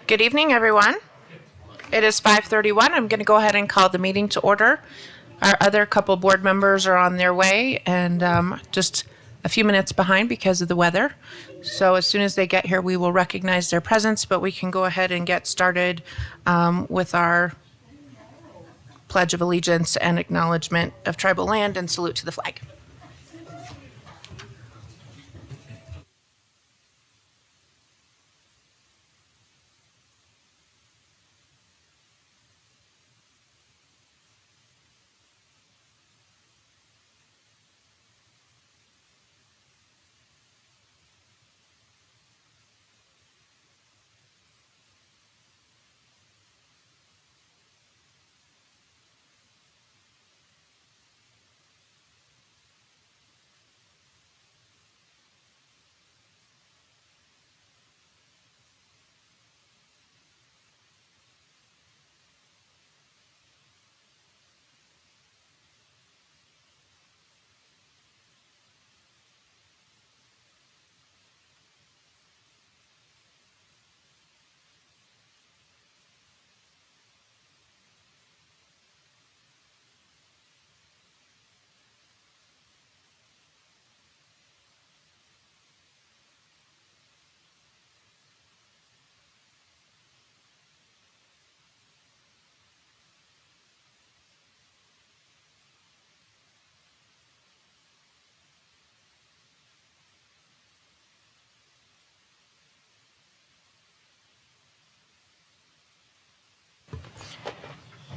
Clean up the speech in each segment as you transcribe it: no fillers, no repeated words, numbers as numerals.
Good evening, everyone. It is 5:31. I'm going to go ahead and call the meeting to order. Our other couple board members are on their way and just a few minutes behind because of the weather. So as soon as they get here, we will recognize their presence, but we can go ahead and get started with our Pledge of Allegiance and acknowledgement of tribal land and salute to the flag.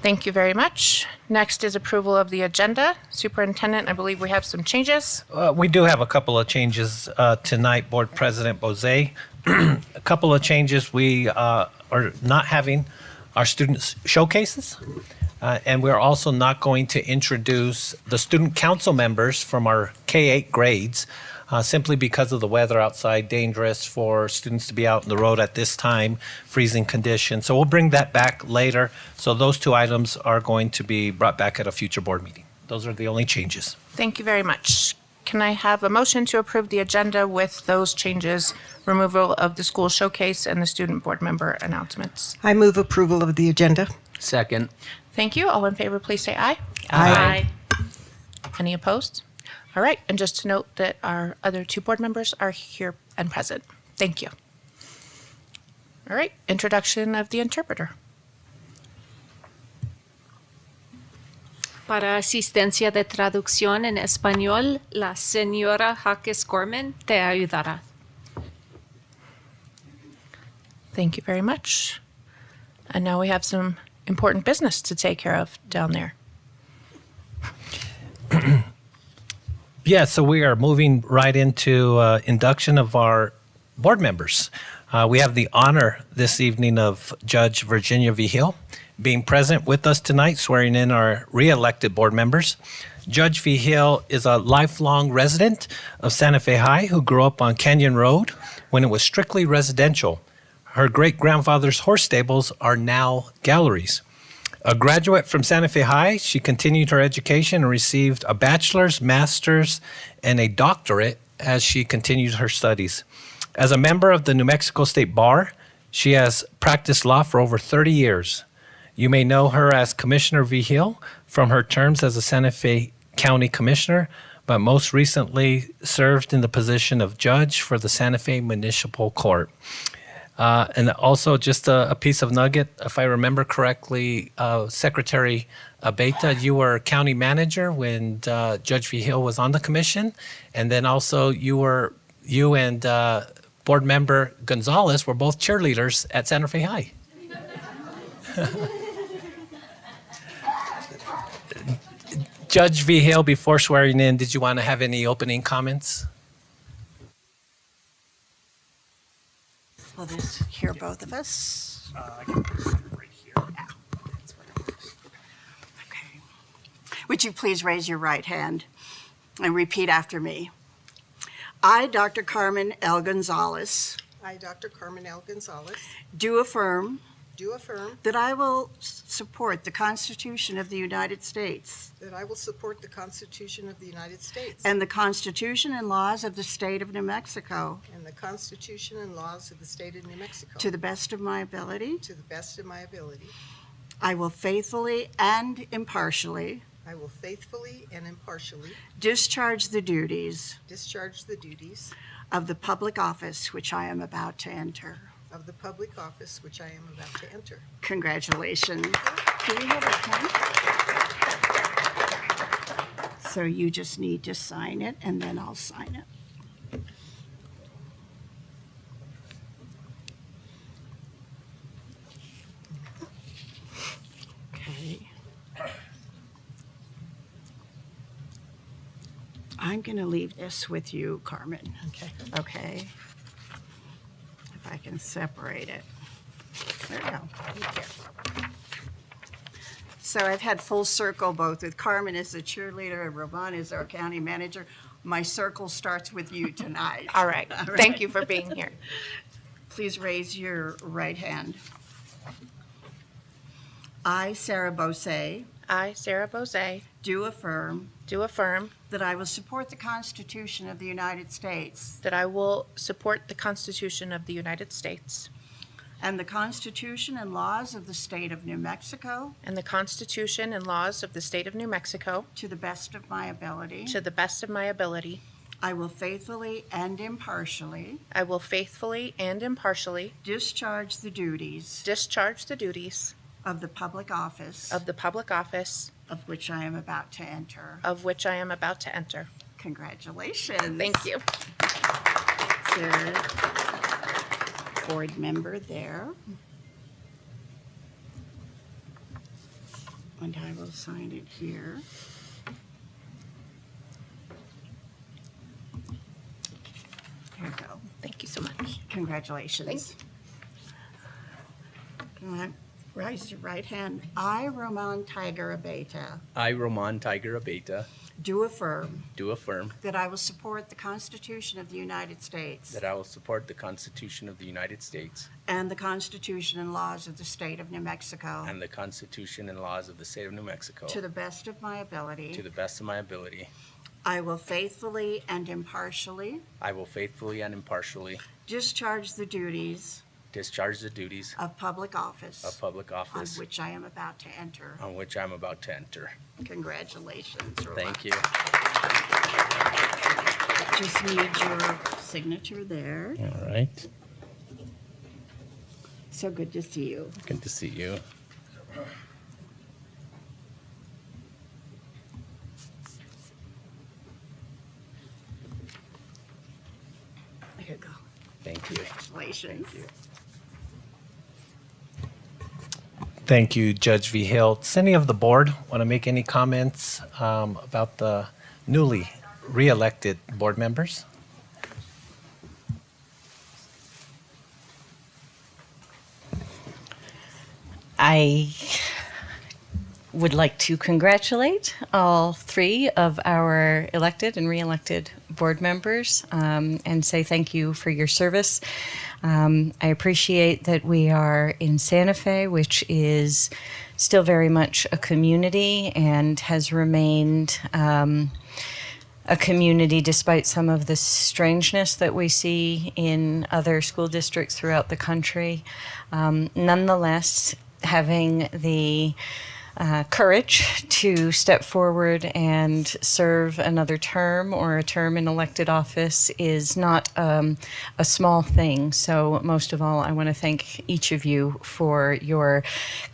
Thank you very much. Next is approval of the agenda. Superintendent, I believe we have some changes. We do have a couple of changes tonight, Board President Bozay. A couple of changes. We are not having our student showcases, and we're also not going to introduce the student council members from our K-8 grades, simply because of the weather outside, dangerous for students to be out on the road at this time, freezing conditions. So we'll bring that back later. So those two items are going to be brought back at a future board meeting. Those are the only changes. Thank you very much. Can I have a motion to approve the agenda with those changes, removal of the school showcase and the student board member announcements? I move approval of the agenda. Second. Thank you. All in favor, please say aye. Aye. Any opposed? All right. And just to note that our other two board members are here and present. Thank you. All right. Introduction of the interpreter. Para asistencia de traducción en español, la señora Jaques Gorman te ayudará. Thank you very much. And now we have some important business to take care of down there. Yeah, so we are moving right into induction of our board members. We have the honor this evening of Judge Virginia V. Hill being present with us tonight, swearing in our re-elected board members. Judge V. Hill is a lifelong resident of Santa Fe High who grew up on Canyon Road when it was strictly residential. Her great-grandfather's horse stables are now galleries. A graduate from Santa Fe High, she continued her education and received a bachelor's, master's, and a doctorate as she continued her studies. As a member of the New Mexico State Bar, she has practiced law for over 30 years. You may know her as Commissioner V. Hill from her terms as a Santa Fe County Commissioner, but most recently served in the position of judge for the Santa Fe Municipal Court. And also just a piece of nugget, if I remember correctly, Secretary Abeta, you were county manager when Judge V. Hill was on the commission. And then also you and board member Gonzalez were both cheerleaders at Santa Fe High. Judge V. Hill, before swearing in, did you want to have any opening comments? Will this hear both of us? I can put it right here. Yeah, that's what it is. Okay. Would you please raise your right hand and repeat after me? I, Dr. Carmen L. Gonzalez, I, Dr. Carmen L. Gonzalez, do affirm do affirm that I will support the Constitution of the United States that I will support the Constitution of the United States and the Constitution and laws of the state of New Mexico and the Constitution and laws of the state of New Mexico to the best of my ability. to the best of my ability. I will faithfully and impartially I will faithfully and impartially discharge the duties discharge the duties of the public office which I am about to enter. of the public office which I am about to enter. Congratulations. Do we have a pen? So you just need to sign it, and then I'll sign it. Okay. I'm going to leave this with you, Carmen. Okay. Okay? If I can separate it. There we go. So I've had full circle both with Carmen as the cheerleader and Roman as our county manager. My circle starts with you tonight. All right. Thank you for being here. Please raise your right hand. I, Sarah Bose, I, Sarah Bose, do affirm do affirm that I will support the Constitution of the United States that I will support the Constitution of the United States and the Constitution and laws of the state of New Mexico and the Constitution and laws of the state of New Mexico to the best of my ability. to the best of my ability. I will faithfully and impartially I will faithfully and impartially discharge the duties discharge the duties of the public office of the public office of which I am about to enter. of which I am about to enter. Congratulations. Thank you. Sarah, board member there. And I will sign it here. There you go. Thank you so much. Congratulations. Raise your right hand. I, Roman Tiger Abeta, I, Roman Tiger Abeta, do affirm do affirm that I will support the Constitution of the United States that I will support the Constitution of the United States and the Constitution and laws of the state of New Mexico and the Constitution and laws of the state of New Mexico to the best of my ability. to the best of my ability. I will faithfully and impartially I will faithfully and impartially discharge the duties discharge the duties of public office of public on office which I am about to enter. on which I am about to enter. Congratulations, Roman. Thank you. Just need your signature there. All right. So good to see you. Good to see you. There you go. Thank you. Congratulations. Thank you. Thank you, Judge Vigil. Does any of the board want to make any comments about the newly re-elected board members? I would like to congratulate all three of our elected and re-elected board members and say thank you for your service. I appreciate that we are in Santa Fe, which is still very much a community and has remained a community despite some of the strangeness that we see in other school districts throughout the country. Nonetheless, having the courage to step forward and serve another term or a term in elected office is not a small thing. So most of all, I want to thank each of you for your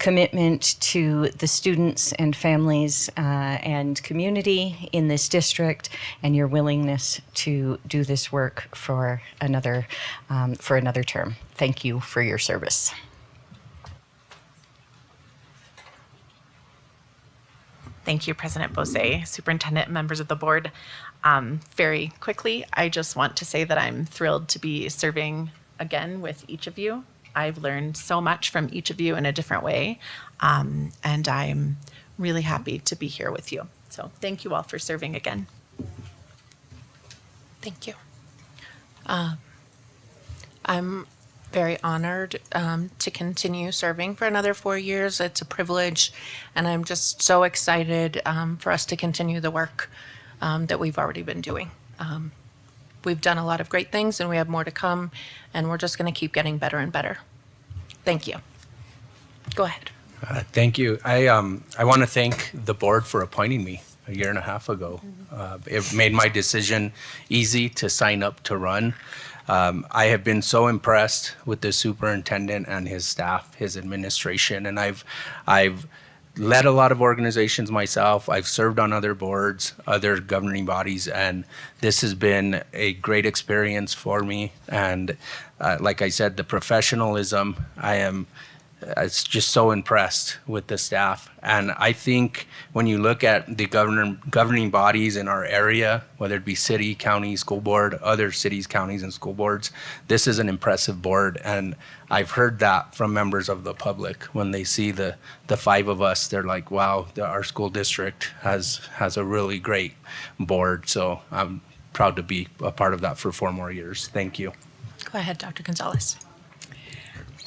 commitment to the students and families and community in this district and your willingness to do this work for another term. Thank you for your service. Thank you, President Bose, Superintendent, and members of the board. Very quickly, I just want to say that I'm thrilled to be serving again with each of you. I've learned so much from each of you in a different way, and I'm really happy to be here with you. So thank you all for serving again. Thank you. I'm very honored to continue serving for another 4 years. It's a privilege, and I'm just so excited for us to continue the work that we've already been doing. We've done a lot of great things, and we have more to come, and we're just going to keep getting better and better. Thank you. Go ahead. Thank you. I want to thank the board for appointing me a year and a half ago. It made my decision easy to sign up to run. I have been so impressed with the superintendent and his staff, his administration, and I've led a lot of organizations myself. I've served on other boards, other governing bodies, and this has been a great experience for me. And like I said, the professionalism, it's just so impressed with the staff. And I think when you look at the governing bodies in our area, whether it be city, county, school board, other cities, counties, and school boards, this is an impressive board. And I've heard that from members of the public when they see the five of us. They're like, wow, our school district has a really great board. So I'm proud to be a part of that for 4 more years. Thank you. Go ahead, Dr. Gonzalez.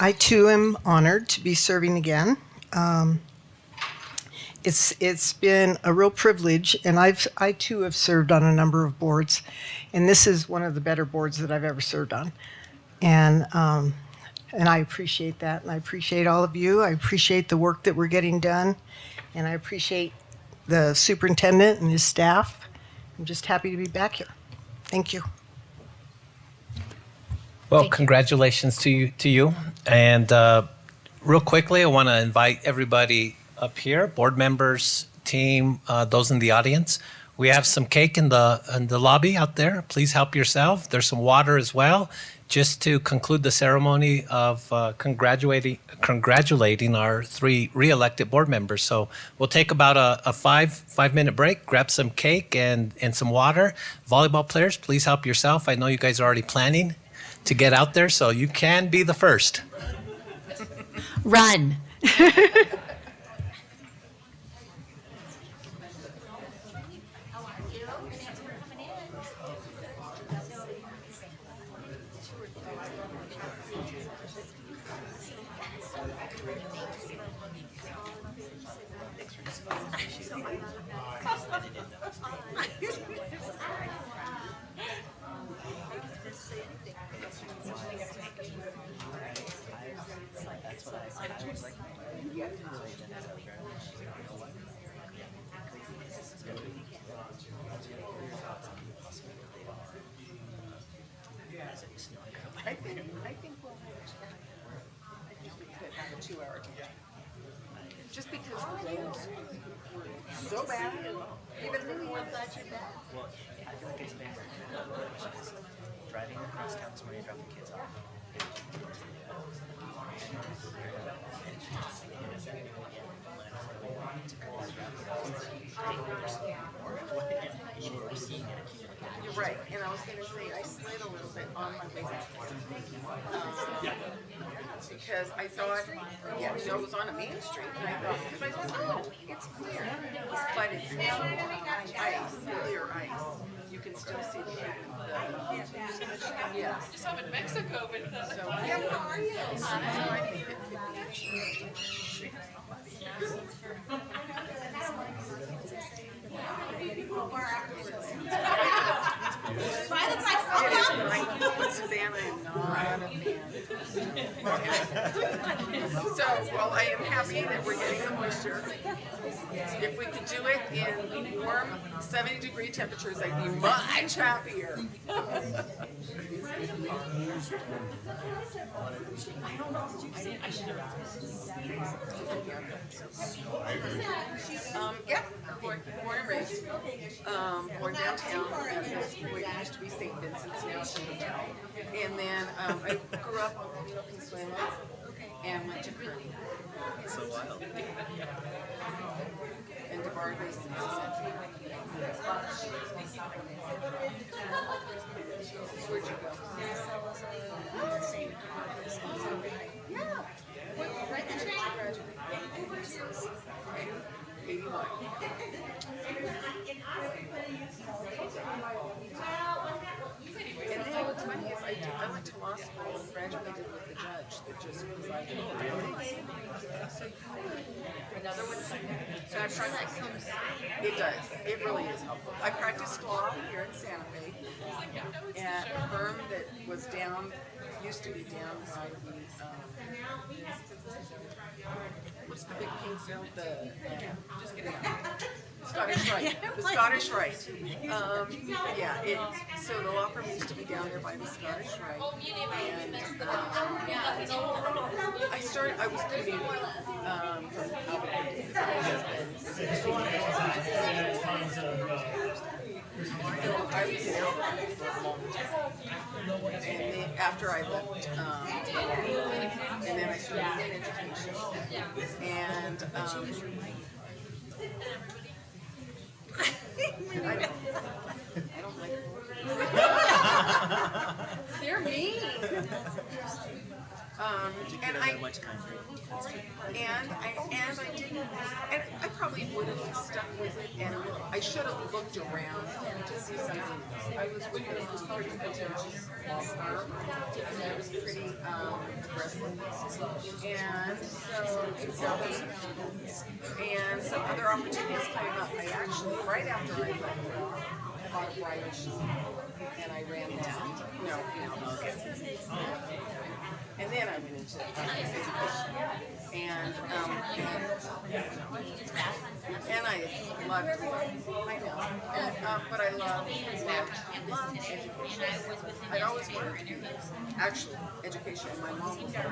I too am honored to be serving again. It's been a real privilege, and I too have served on a number of boards, and this is one of the better boards that I've ever served on. And I appreciate that, and I appreciate all of you. I appreciate the work that we're getting done, and I appreciate the superintendent and his staff. I'm just happy to be back here. Thank you. Well, Thank you. congratulations to you. And real quickly, I want to invite everybody up here, board members, team, those in the audience. We have some cake in the lobby out there. Please help yourself. There's some water as well, just to conclude the ceremony of congratulating our 3 re-elected board members. So we'll take about a 5-minute break, grab some cake and some water. Volleyball players, please help yourself. I know you guys are already planning to get out there, so you can be the first. Run. Just because the roads were so bad, even before that you back. I feel like it's been driving across town this morning, dropping kids off. You're right, and I was gonna say, I slid a little bit on my way back. Because I thought, yeah, it was on a main street, and I thought, because I thought, oh, it's clear. But it's ice, clear ice. You can still see the, yes. Just up in Mexico with So, yeah, how are you? So I think it could Susanna and not a man. So, well, I am happy that we're getting the moisture. If we could do it in warm 70-degree temperatures, I'd be much happier. Yeah, born and raised. Born downtown. It used to be St. Vincent's, now Shingletown. And then I grew up in Venezuela and went to Peru. It's so wild. And to Vargas and Where'd you go? Yeah. Right there. Graduated. 81. And then what's funny is I went to law school and graduated with a just because I another one. So I'm trying to. It does. It really is helpful. I practiced law here in Santa Fe at a firm that was down, used to be down by the. What's the big pink bill? The just kidding. Scottish Rite. The Scottish Rite. Yeah. So the law firm used to be down there by the Scottish Rite, and I was commuting from Albuquerque. So I was in Albuquerque for a long time, and then after I left, and then I started in education, and I don't like it. They're mean. And I didn't, and I probably would have stuck with it, and I should have looked around to see something else. I was with a pretty pretentious law firm, and it was pretty aggressive, and some other opportunities came up. I actually, right after I left law, bought a bridal shop, and I ran that. And then I went into education, and I loved it. I know, but I loved education. I'd always wanted to do actually education. My mom was like,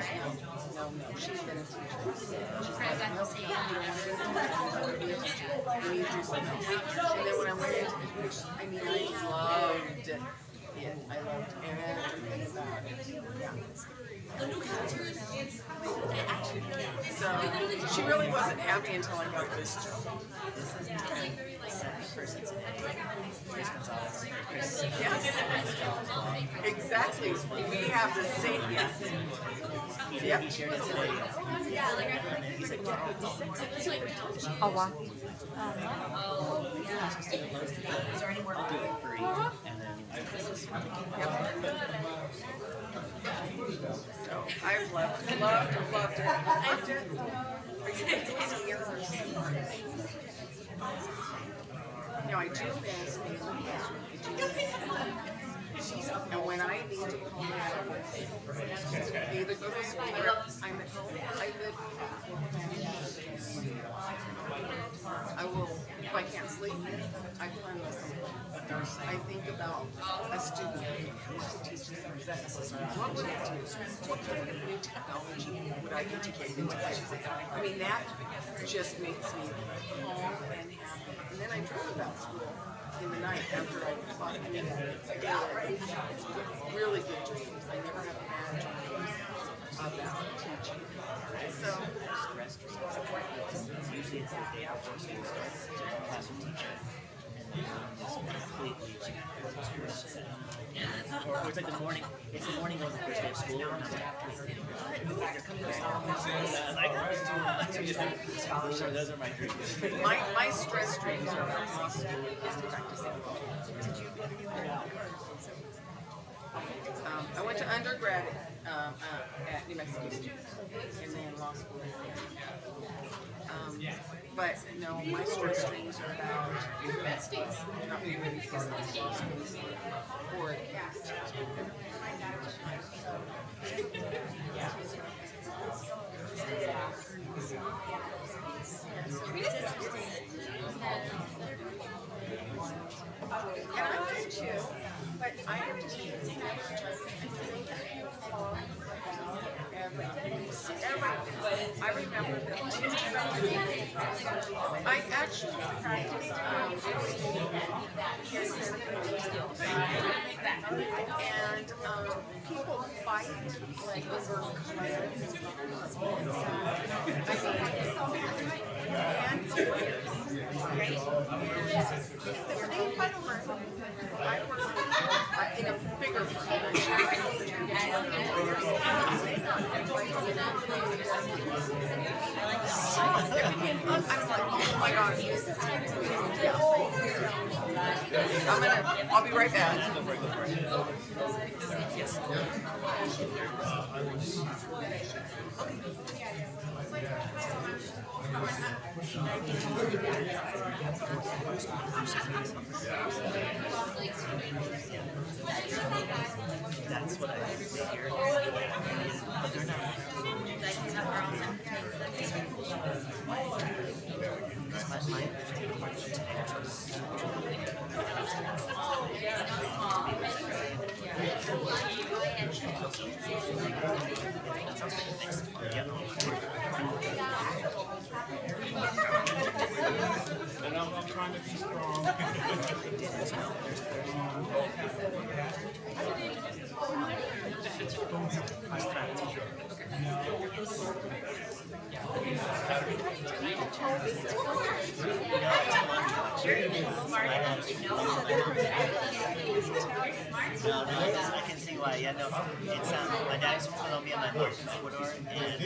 no, she's been a teacher. She's like, no, you don't want to be a teacher. You need to do something else. And then when I went into education, I mean, I loved it. Yeah, I loved everything about it. Yeah. So she really wasn't happy until I got this job. Yes. Exactly. We have the same. Yes. Yep. She was a lady. Oh, wow. Is there any more I'll do it free? And then so I've loved it. I did. Now I do miss and when I need to call my either go to school or I'm at home, I will, if I can't sleep, I plan lessons. I think about a student who teaches what would I do? What kind of new technology would I integrate into that? I mean, that just makes me calm and happy. And then I dream about school in the night after I clock in. It's really good dreams. I never have bad dreams about teaching. So, usually it's the day before school starts to classroom teacher. And then completely experience. Or it's like the morning. It's the morning of the first day of school, and I'm like, those are my dreams. My stress dreams are about law school and practicing law. I went to undergrad at New Mexico State, and then law school. But no, my stress dreams are about not being ready for law school or and I was too, but I am just everything. I remember that I actually practiced and people fight like over colors. They fight over. I work in a bigger I'm like, oh my gosh, this is I'll be right back. That's what I figured. But they're not. No, I can see why. Yeah, no, it's my dad's from Colombia, my mom's from Ecuador, and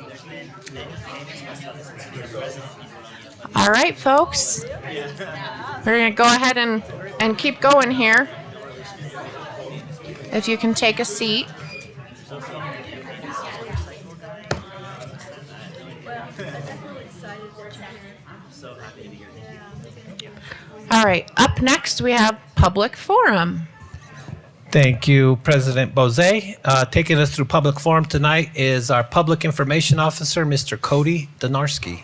there's been many famous restaurants since he was president in Colombia. All right, folks. We're going to go ahead and keep going here. If you can take a seat. So happy to be here. Thank you. All right, up next we have public forum. Thank you, President Bose. Taking us through public forum tonight is our Public Information Officer, Mr. Cody Donarski.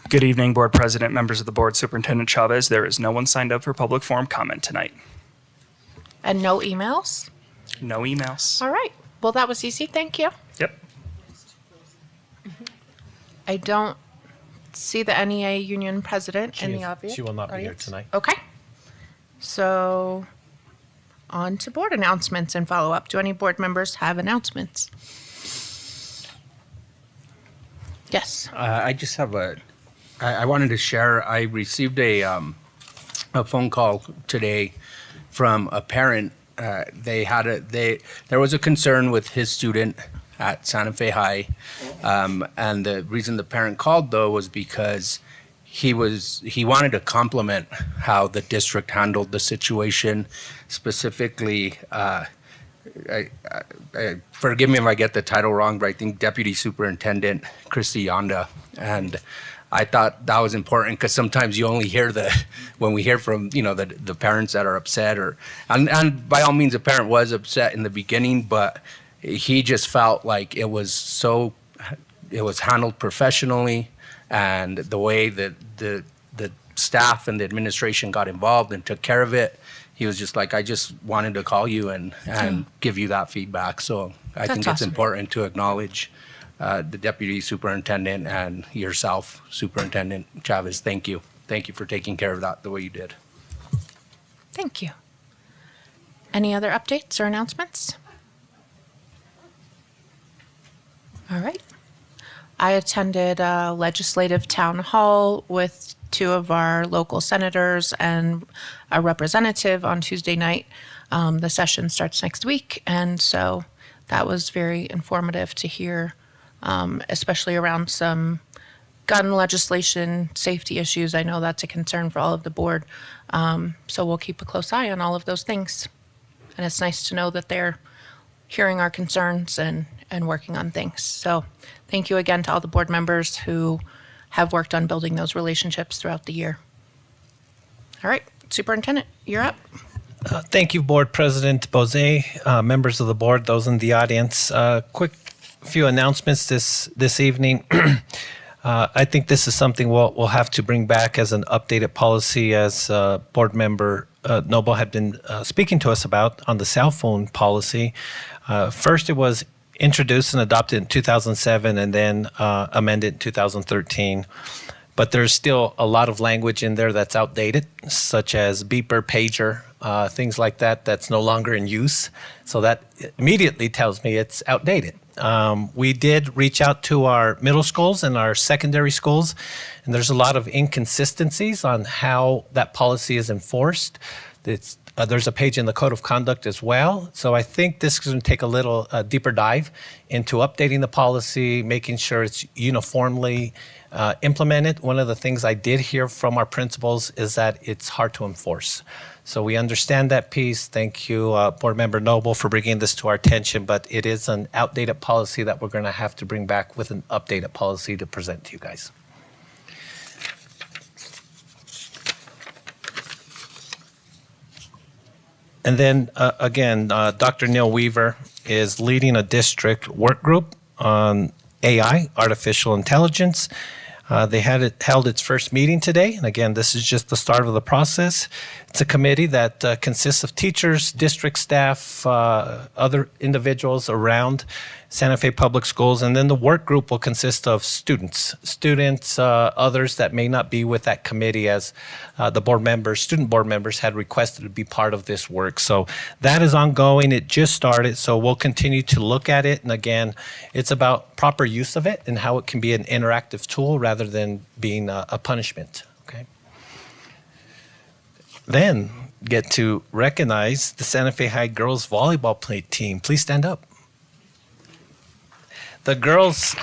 Good evening, Board President, members of the Board, Superintendent Chavez. There is no one signed up for public forum comment tonight. And no emails? No emails. All right. Well, that was easy. Thank you. Yep. I don't see the NEA union president in the obvious. She will not be here audience. tonight. Okay. So on to board announcements and follow-up. Do any board members have announcements? Yes. I just have I wanted to share, I received a phone call today from a parent. There was a concern with his student at Santa Fe High. And the reason the parent called though was because he wanted to compliment how the district handled the situation. Specifically, forgive me if I get the title wrong, but I think Deputy Superintendent Christy Yonda. And I thought that was important because sometimes you only hear when we hear from, the parents that are upset and by all means, the parent was upset in the beginning, but he just felt like it was handled professionally, and the way that the staff and the administration got involved and took care of it, he was just like, I just wanted to call you and give you that feedback. So I think it's awesome. important to acknowledge the Deputy Superintendent and yourself, Superintendent Chavez. Thank you. Thank you for taking care of that the way you did. Thank you. Any other updates or announcements? All right. I attended a legislative town hall with two of our local senators and a representative on Tuesday night. The session starts next week, and so that was very informative to hear, especially around some gun legislation, safety issues. I know that's a concern for all of the board, so we'll keep a close eye on all of those things. And it's nice to know that they're hearing our concerns and working on things. So thank you again to all the board members who have worked on building those relationships throughout the year. All right, Superintendent, you're up. Thank you, Board President Bose, members of the board, those in the audience. Quick few announcements this evening. I think this is something we'll have to bring back as an updated policy, as board member Noble had been speaking to us about on the cell phone policy. First, it was introduced and adopted in 2007 and then amended in 2013. But there's still a lot of language in there that's outdated, such as beeper, pager, things like that, that's no longer in use. So that immediately tells me it's outdated. We did reach out to our middle schools and our secondary schools, and there's a lot of inconsistencies on how that policy is enforced. It's There's a page in the Code of Conduct as well. So I think this is going to take a little deeper dive into updating the policy, making sure it's uniformly implemented. One of the things I did hear from our principals is that it's hard to enforce. So we understand that piece. Thank you, Board Member Noble, for bringing this to our attention. But it is an outdated policy that we're going to have to bring back with an updated policy to present to you guys. And then again, Dr. Neil Weaver is leading a district work group on AI, artificial intelligence. They held its first meeting today. And again, this is just the start of the process. It's a committee that consists of teachers, district staff, other individuals around Santa Fe Public Schools. And then the work group will consist of students, others that may not be with that committee as the student board members had requested to be part of this work. So that is ongoing. It just started. So we'll continue to look at it. And again, it's about proper use of it and how it can be an interactive tool rather than being a punishment. Okay. Then get to recognize the Santa Fe High girls volleyball team. Please stand up. The girls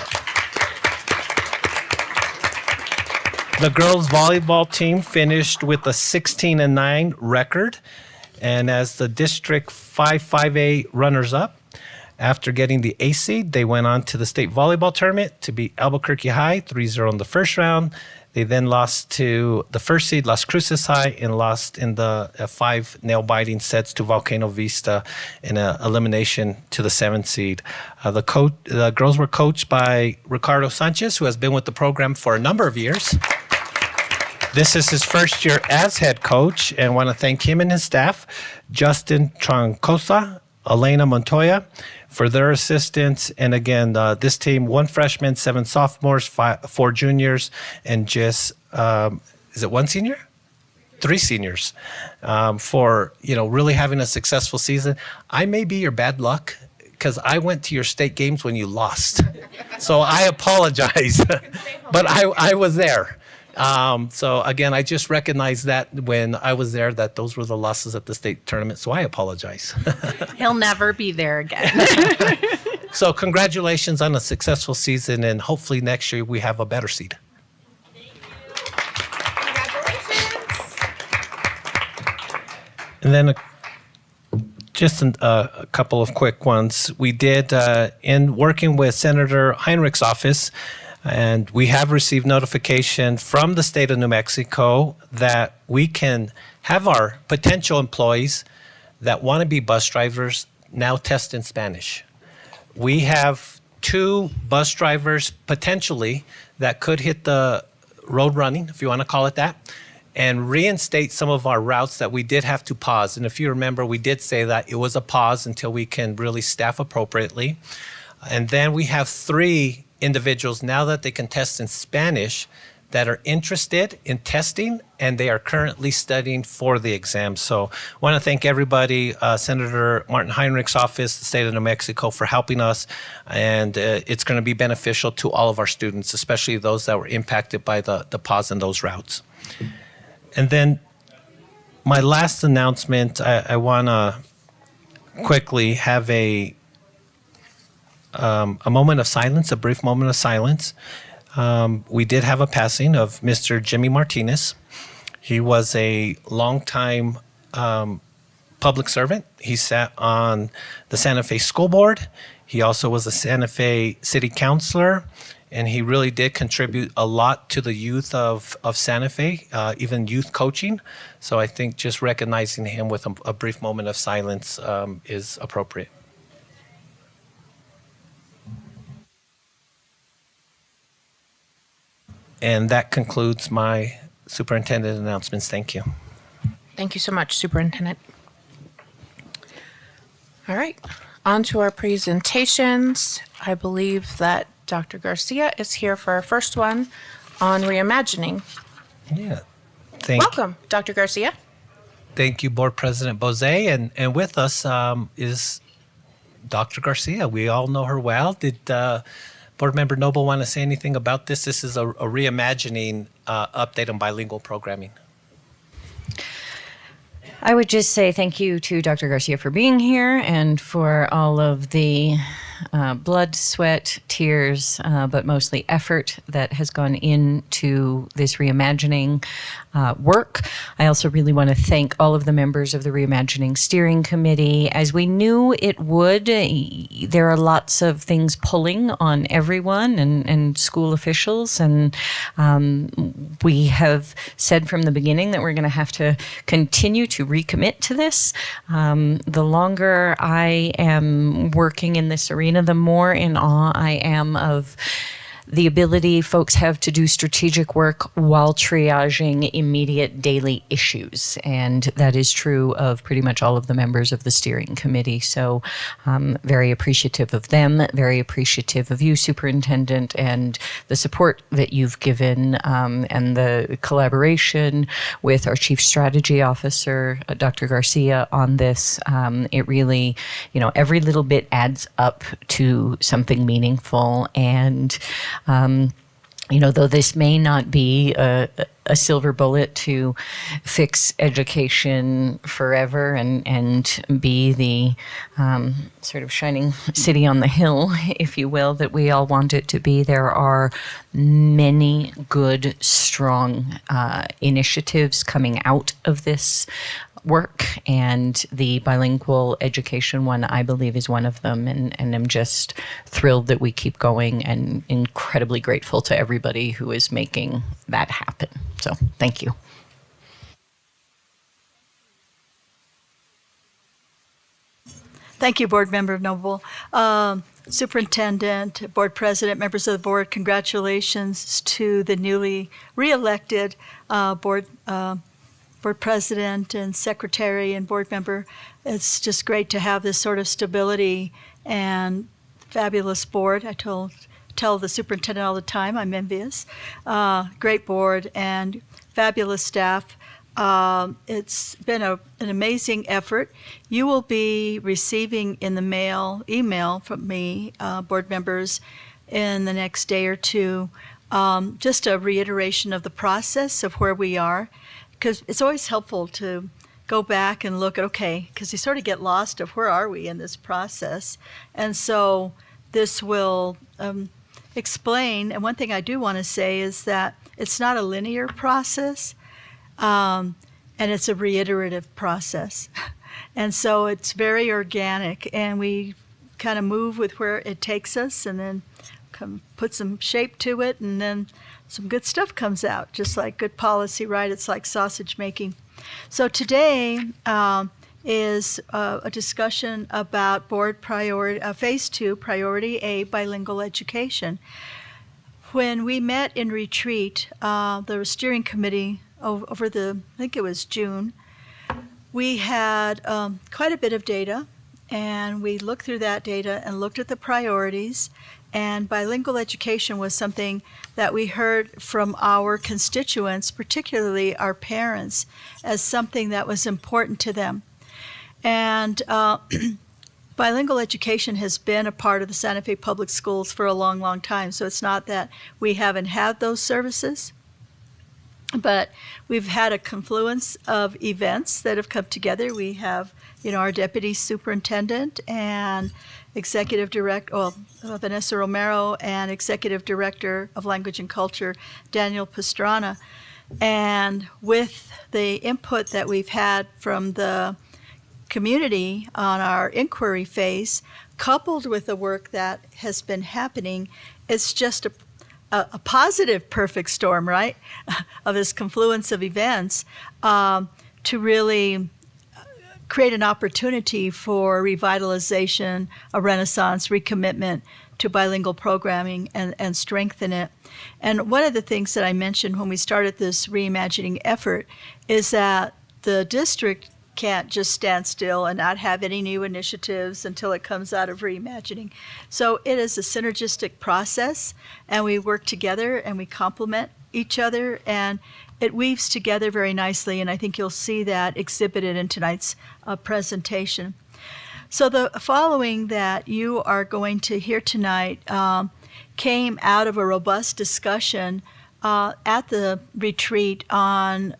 volleyball team finished with a 16-9 record, and as the District 5-5A runners-up, after getting the A seed, they went on to the state volleyball tournament to beat Albuquerque High 3-0 in the first round. They then lost to the first seed, Las Cruces High, and lost in the 5 nail-biting sets to Volcano Vista in an elimination to the 7th seed. The girls were coached by Ricardo Sanchez, who has been with the program for a number of years. This is his first year as head coach, and I want to thank him and his staff, Justin Troncosa, Elena Montoya, for their assistance. And again, this team, 1 freshman, 7 sophomores, 4 juniors, and just, is it 1 senior? 3 seniors, for, really having a successful season. I may be your bad luck because I went to your state games when you lost. So I apologize, but I was there. So again, I just recognized that when I was there, that those were the losses at the state tournament. So I apologize. He'll never be there again. So congratulations on a successful season, and hopefully next year we have a better seed. And then just a couple of quick ones. We did, in working with Senator Heinrich's office, and we have received notification from the state of New Mexico that we can have our potential employees that want to be bus drivers now test in Spanish. We have 2 bus drivers potentially that could hit the road running, if you want to call it that, and reinstate some of our routes that we did have to pause. And if you remember, we did say that it was a pause until we can really staff appropriately. And then we have 3 individuals now that they can test in Spanish that are interested in testing, and they are currently studying for the exam. So I want to thank everybody, Senator Martin Heinrich's office, the state of New Mexico, for helping us. And it's going to be beneficial to all of our students, especially those that were impacted by the pause in those routes. And then my last announcement, I want to quickly have a moment of silence, a brief moment of silence. We did have a passing of Mr. Jimmy Martinez. He was a longtime public servant. He sat on the Santa Fe School Board. He also was a Santa Fe City Councilor, and he really did contribute a lot to the youth of Santa Fe, even youth coaching. So I think just recognizing him with a brief moment of silence is appropriate. And that concludes my superintendent announcements. Thank you. Thank you so much, Superintendent. All right, on to our presentations. I believe that Dr. Garcia is here for our first one on reimagining. Yeah. Welcome, Dr. Garcia. Thank you, Board President Bose. And with us is Dr. Garcia. We all know her well. Did Board Member Noble want to say anything about this? This is a reimagining update on bilingual programming. I would just say thank you to Dr. Garcia for being here and for all of the blood, sweat, tears, but mostly effort that has gone into this reimagining work. I also really want to thank all of the members of the Reimagining Steering Committee. As we knew it would, there are lots of things pulling on everyone and school officials, and we have said from the beginning that we're going to have to continue to recommit to this. The longer I am working in this arena, the more in awe I am of the ability folks have to do strategic work while triaging immediate daily issues. And that is true of pretty much all of the members of the steering committee. So very appreciative of them, very appreciative of you, Superintendent, and the support that you've given and the collaboration with our Chief Strategy Officer, Dr. Garcia, on this. It really, every little bit adds up to something meaningful. And though this may not be a silver bullet to fix education forever and be the sort of shining city on the hill, if you will, that we all want it to be, there are many good, strong initiatives coming out of this work, and the bilingual education one, I believe, is one of them, and I'm just thrilled that we keep going and incredibly grateful to everybody who is making that happen. So thank you. Thank you, Board Member Noble. Superintendent, Board President, members of the board, congratulations to the newly re-elected board president and secretary and board member. It's just great to have this sort of stability and fabulous board. I tell the superintendent all the time I'm envious. Great board and fabulous staff. It's been an amazing effort. You will be receiving in the email from me, board members, in the next day or two, just a reiteration of the process of where we are, because it's always helpful to go back and look at, because you sort of get lost of where are we in this process. And so this will explain, and one thing I do want to say is that it's not a linear process, and it's a reiterative process. And so it's very organic, and we kind of move with where it takes us and then put some shape to it, and then some good stuff comes out, just like good policy, right? It's like sausage making. So today is a discussion about board priority, Phase 2, Priority A, bilingual education. When we met in retreat, the steering committee over I think it was June, we had quite a bit of data, and we looked through that data and looked at the priorities. And bilingual education was something that we heard from our constituents, particularly our parents, as something that was important to them. And bilingual education has been a part of the Santa Fe Public Schools for a long, long time. So it's not that we haven't had those services, but we've had a confluence of events that have come together. We have, our deputy superintendent and executive director, Vanessa Romero, and executive director of language and culture, Daniel Pastrana. And with the input that we've had from the community on our inquiry phase, coupled with the work that has been happening, it's just a positive perfect storm, right, of this confluence of events to really create an opportunity for revitalization, a renaissance, recommitment to bilingual programming and strengthen it. And one of the things that I mentioned when we started this reimagining effort is that the district can't just stand still and not have any new initiatives until it comes out of reimagining. So it is a synergistic process, and we work together and we complement each other, and it weaves together very nicely, and I think you'll see that exhibited in tonight's presentation. So the following that you are going to hear tonight came out of a robust discussion at the retreat on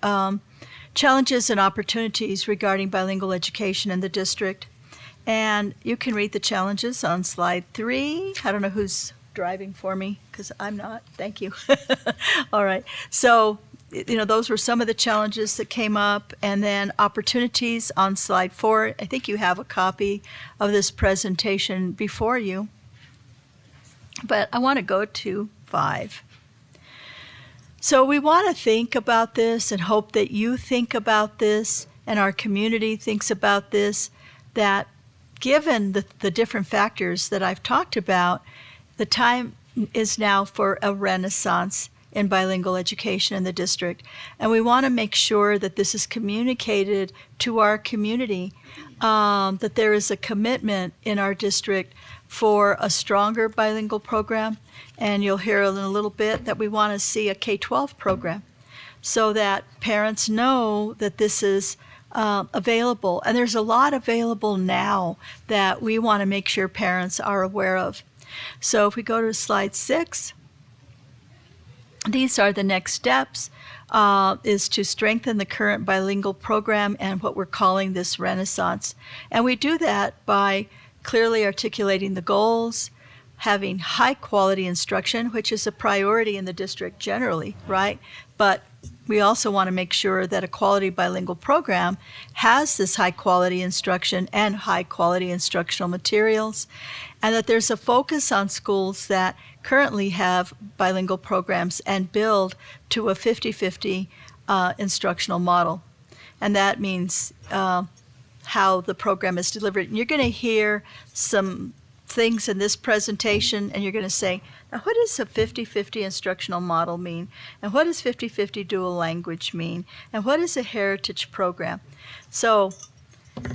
challenges and opportunities regarding bilingual education in the district. And you can read the challenges on slide 3. I don't know who's driving for me because I'm not. Thank you. All right. So, those were some of the challenges that came up, and then opportunities on slide 4. I think you have a copy of this presentation before you, but I want to go to 5. So we want to think about this and hope that you think about this and our community thinks about this, that given the different factors that I've talked about, the time is now for a renaissance in bilingual education in the district. And we want to make sure that this is communicated to our community, that there is a commitment in our district for a stronger bilingual program. And you'll hear in a little bit that we want to see a K-12 program so that parents know that this is available. And there's a lot available now that we want to make sure parents are aware of. So if we go to slide 6, these are the next steps, is to strengthen the current bilingual program and what we're calling this renaissance. And we do that by clearly articulating the goals, having high quality instruction, which is a priority in the district generally, right? But we also want to make sure that a quality bilingual program has this high quality instruction and high quality instructional materials, and that there's a focus on schools that currently have bilingual programs and build to a 50-50 instructional model. And that means how the program is delivered. And you're going to hear some things in this presentation, and you're going to say, now what does a 50-50 instructional model mean? And what does 50-50 dual language mean? And what is a heritage program? So,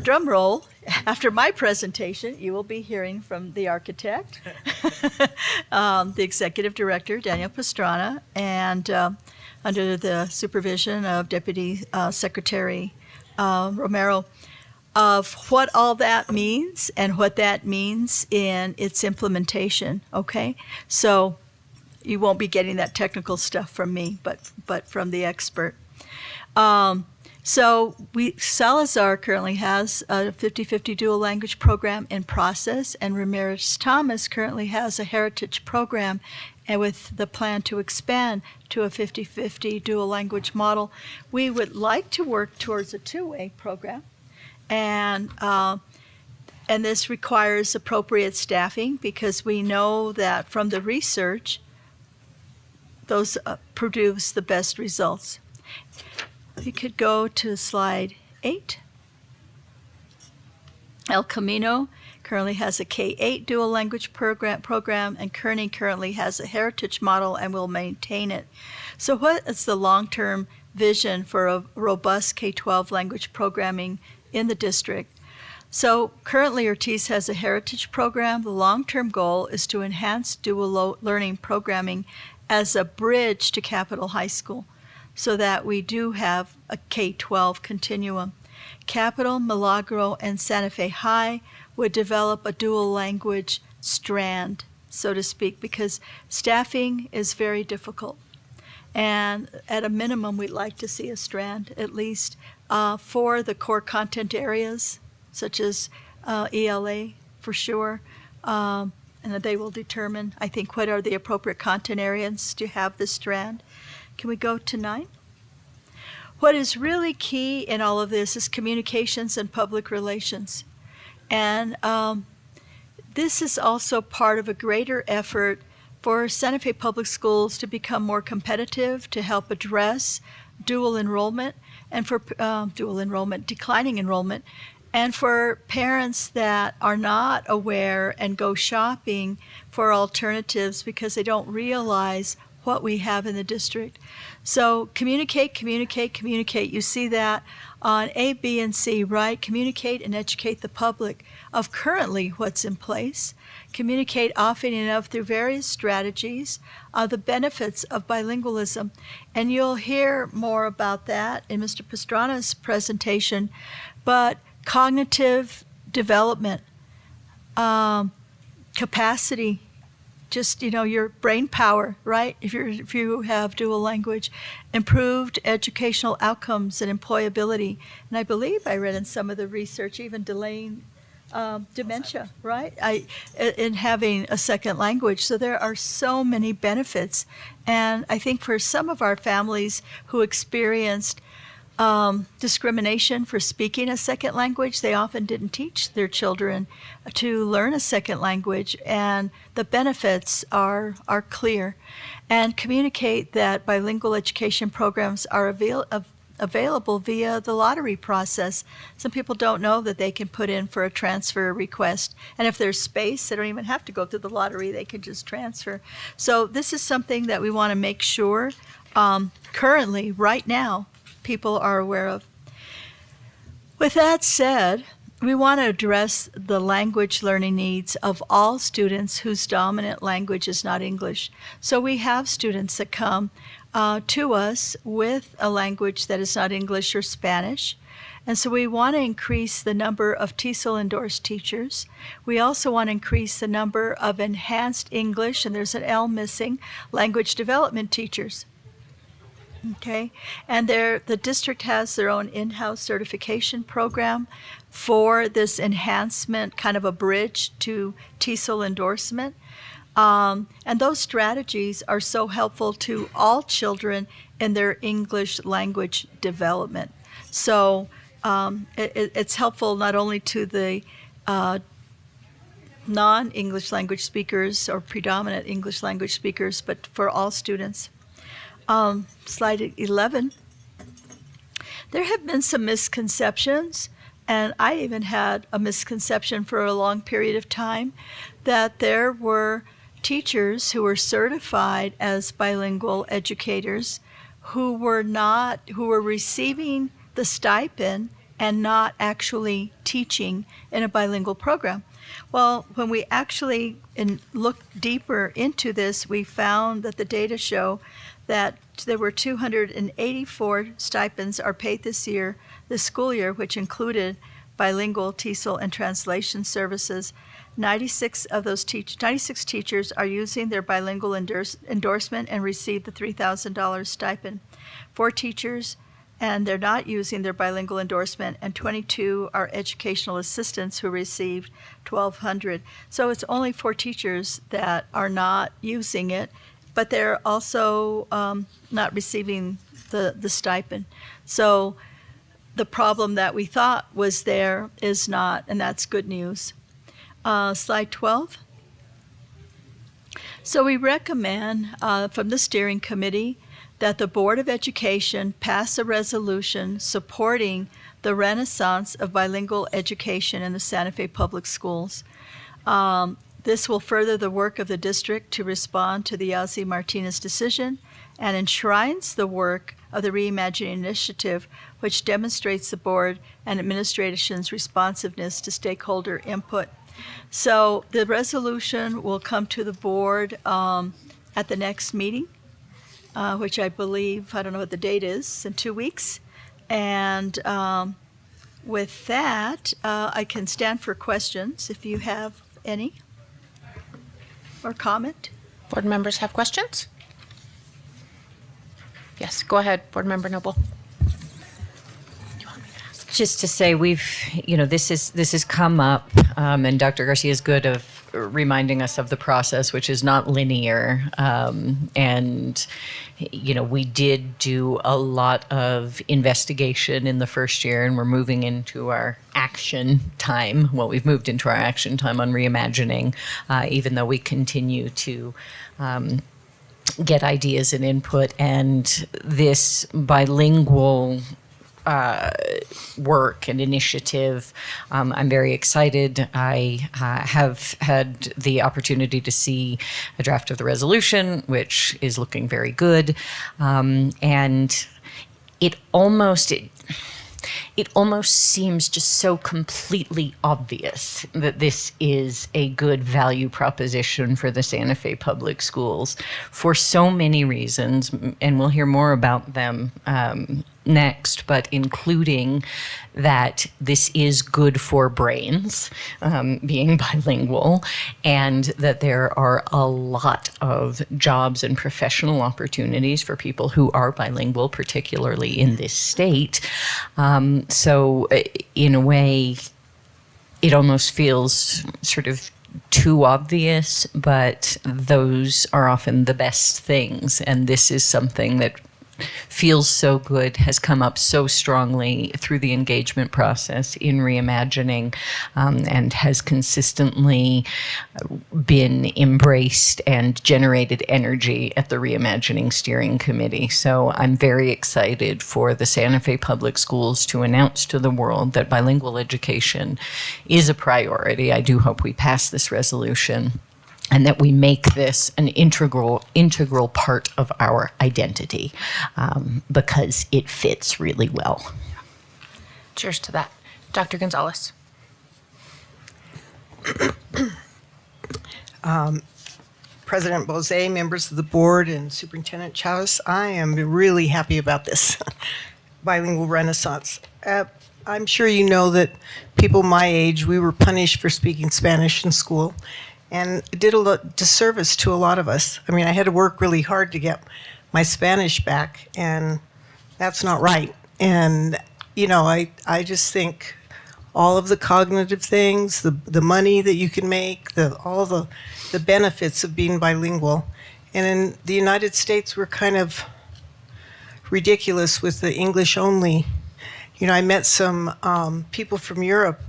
drum roll, after my presentation, you will be hearing from the architect, the executive director, Daniel Pastrana, and under the supervision of Deputy Secretary Romero, of what all that means and what that means in its implementation, okay? So you won't be getting that technical stuff from me, but from the expert. So Salazar currently has a 50-50 dual language program in process, and Ramirez Thomas currently has a heritage program, and with the plan to expand to a 50-50 dual language model. We would like to work towards a two-way program. And this requires appropriate staffing because we know that from the research, those produce the best results. We could go to slide 8. El Camino currently has a K-8 dual language program, and Kearney currently has a heritage model and will maintain it. So what is the long-term vision for a robust K-12 language programming in the district? So currently Ortiz has a heritage program. The long-term goal is to enhance dual learning programming as a bridge to Capitol High School so that we do have a K-12 continuum. Capitol, Milagro, and Santa Fe High would develop a dual language strand, so to speak, because staffing is very difficult. And at a minimum, we'd like to see a strand, at least, for the core content areas, such as ELA, for sure. And that they will determine, I think, what are the appropriate content areas to have this strand. Can we go to 9? What is really key in all of this is communications and public relations. And this is also part of a greater effort for Santa Fe Public Schools to become more competitive, to help address dual enrollment, and for declining enrollment, and for parents that are not aware and go shopping for alternatives because they don't realize what we have in the district. So communicate, communicate, communicate. You see that on A, B, and C, right? Communicate and educate the public of currently what's in place. Communicate often enough through various strategies the benefits of bilingualism. And you'll hear more about that in Mr. Pastrana's presentation. But cognitive development, capacity just, your brain power, right? If you have dual language, improved educational outcomes and employability. And I believe I read in some of the research, even delaying dementia, right? In having a second language. So there are so many benefits. And I think for some of our families who experienced discrimination for speaking a second language, they often didn't teach their children to learn a second language, and the benefits are clear. And communicate that bilingual education programs are available via the lottery process. Some people don't know that they can put in for a transfer request, and if there's space, they don't even have to go through the lottery, they can just transfer. So this is something that we want to make sure currently, right now, people are aware of. With that said, we want to address the language learning needs of all students whose dominant language is not English. So we have students that come to us with a language that is not English or Spanish. And so we want to increase the number of TESOL endorsed teachers. We also want to increase the number of enhanced English, and there's an L missing, language development teachers. Okay, and the district has their own in-house certification program for this enhancement, kind of a bridge to TESOL endorsement. And those strategies are so helpful to all children in their English language development. So it's helpful not only to the non-English language speakers or predominant English language speakers, but for all students. Slide 11. There have been some misconceptions, and I even had a misconception for a long period of time, that there were teachers who were certified as bilingual educators who were receiving the stipend and not actually teaching in a bilingual program. Well, when we actually looked deeper into this, we found that the data show that there were 284 stipends are paid this school year, which included bilingual TESOL and translation services. 96 teachers are using their bilingual endorsement and received the $3,000 stipend. 4 teachers, and they're not using their bilingual endorsement, and 22 are educational assistants who received $1,200. So it's only 4 teachers that are not using it, but they're also not receiving the stipend. So the problem that we thought was there is not, and that's good news. Slide 12. So we recommend from the steering committee that the Board of Education pass a resolution supporting the renaissance of bilingual education in the Santa Fe Public Schools. This will further the work of the district to respond to the Yazzie Martinez decision and enshrines the work of the Reimagining Initiative, which demonstrates the board and administration's responsiveness to stakeholder input. So the resolution will come to the board at the next meeting, which I believe, I don't know what the date is, in 2 weeks. And with that, I can stand for questions if you have any. Or comment? Board members have questions? Yes, go ahead, Board Member Noble. Just to say, this has come up, and Dr. Garcia is good of reminding us of the process, which is not linear. And we did do a lot of investigation in the first year, and we're moving into our action time. Well, we've moved into our action time on reimagining, even though we continue to get ideas and input. And this bilingual work and initiative, I'm very excited. I have had the opportunity to see a draft of the resolution, which is looking very good. And it almost seems just so completely obvious that this is a good value proposition for the Santa Fe Public Schools for so many reasons, and we'll hear more about them next, but including that this is good for brains, being bilingual, and that there are a lot of jobs and professional opportunities for people who are bilingual, particularly in this state. So in a way, it almost feels sort of too obvious, but those are often the best things. And this is something that feels so good, has come up so strongly through the engagement process in reimagining, and has consistently been embraced and generated energy at the Reimagining Steering Committee. So I'm very excited for the Santa Fe Public Schools to announce to the world that bilingual education is a priority. I do hope we pass this resolution, and that we make this an integral part of our identity, because it fits really well. Cheers to that. Dr. Gonzalez. President Bose, members of the board, and Superintendent Chavez, I am really happy about this bilingual renaissance. I'm sure you know that people my age, we were punished for speaking Spanish in school, and it did a disservice to a lot of us. I mean, I had to work really hard to get my Spanish back, and that's not right. And, you know, I just think all of the cognitive things, the money that you can make, all the benefits of being bilingual. And in the United States, we're kind of ridiculous with the English only. You know, I met some people from Europe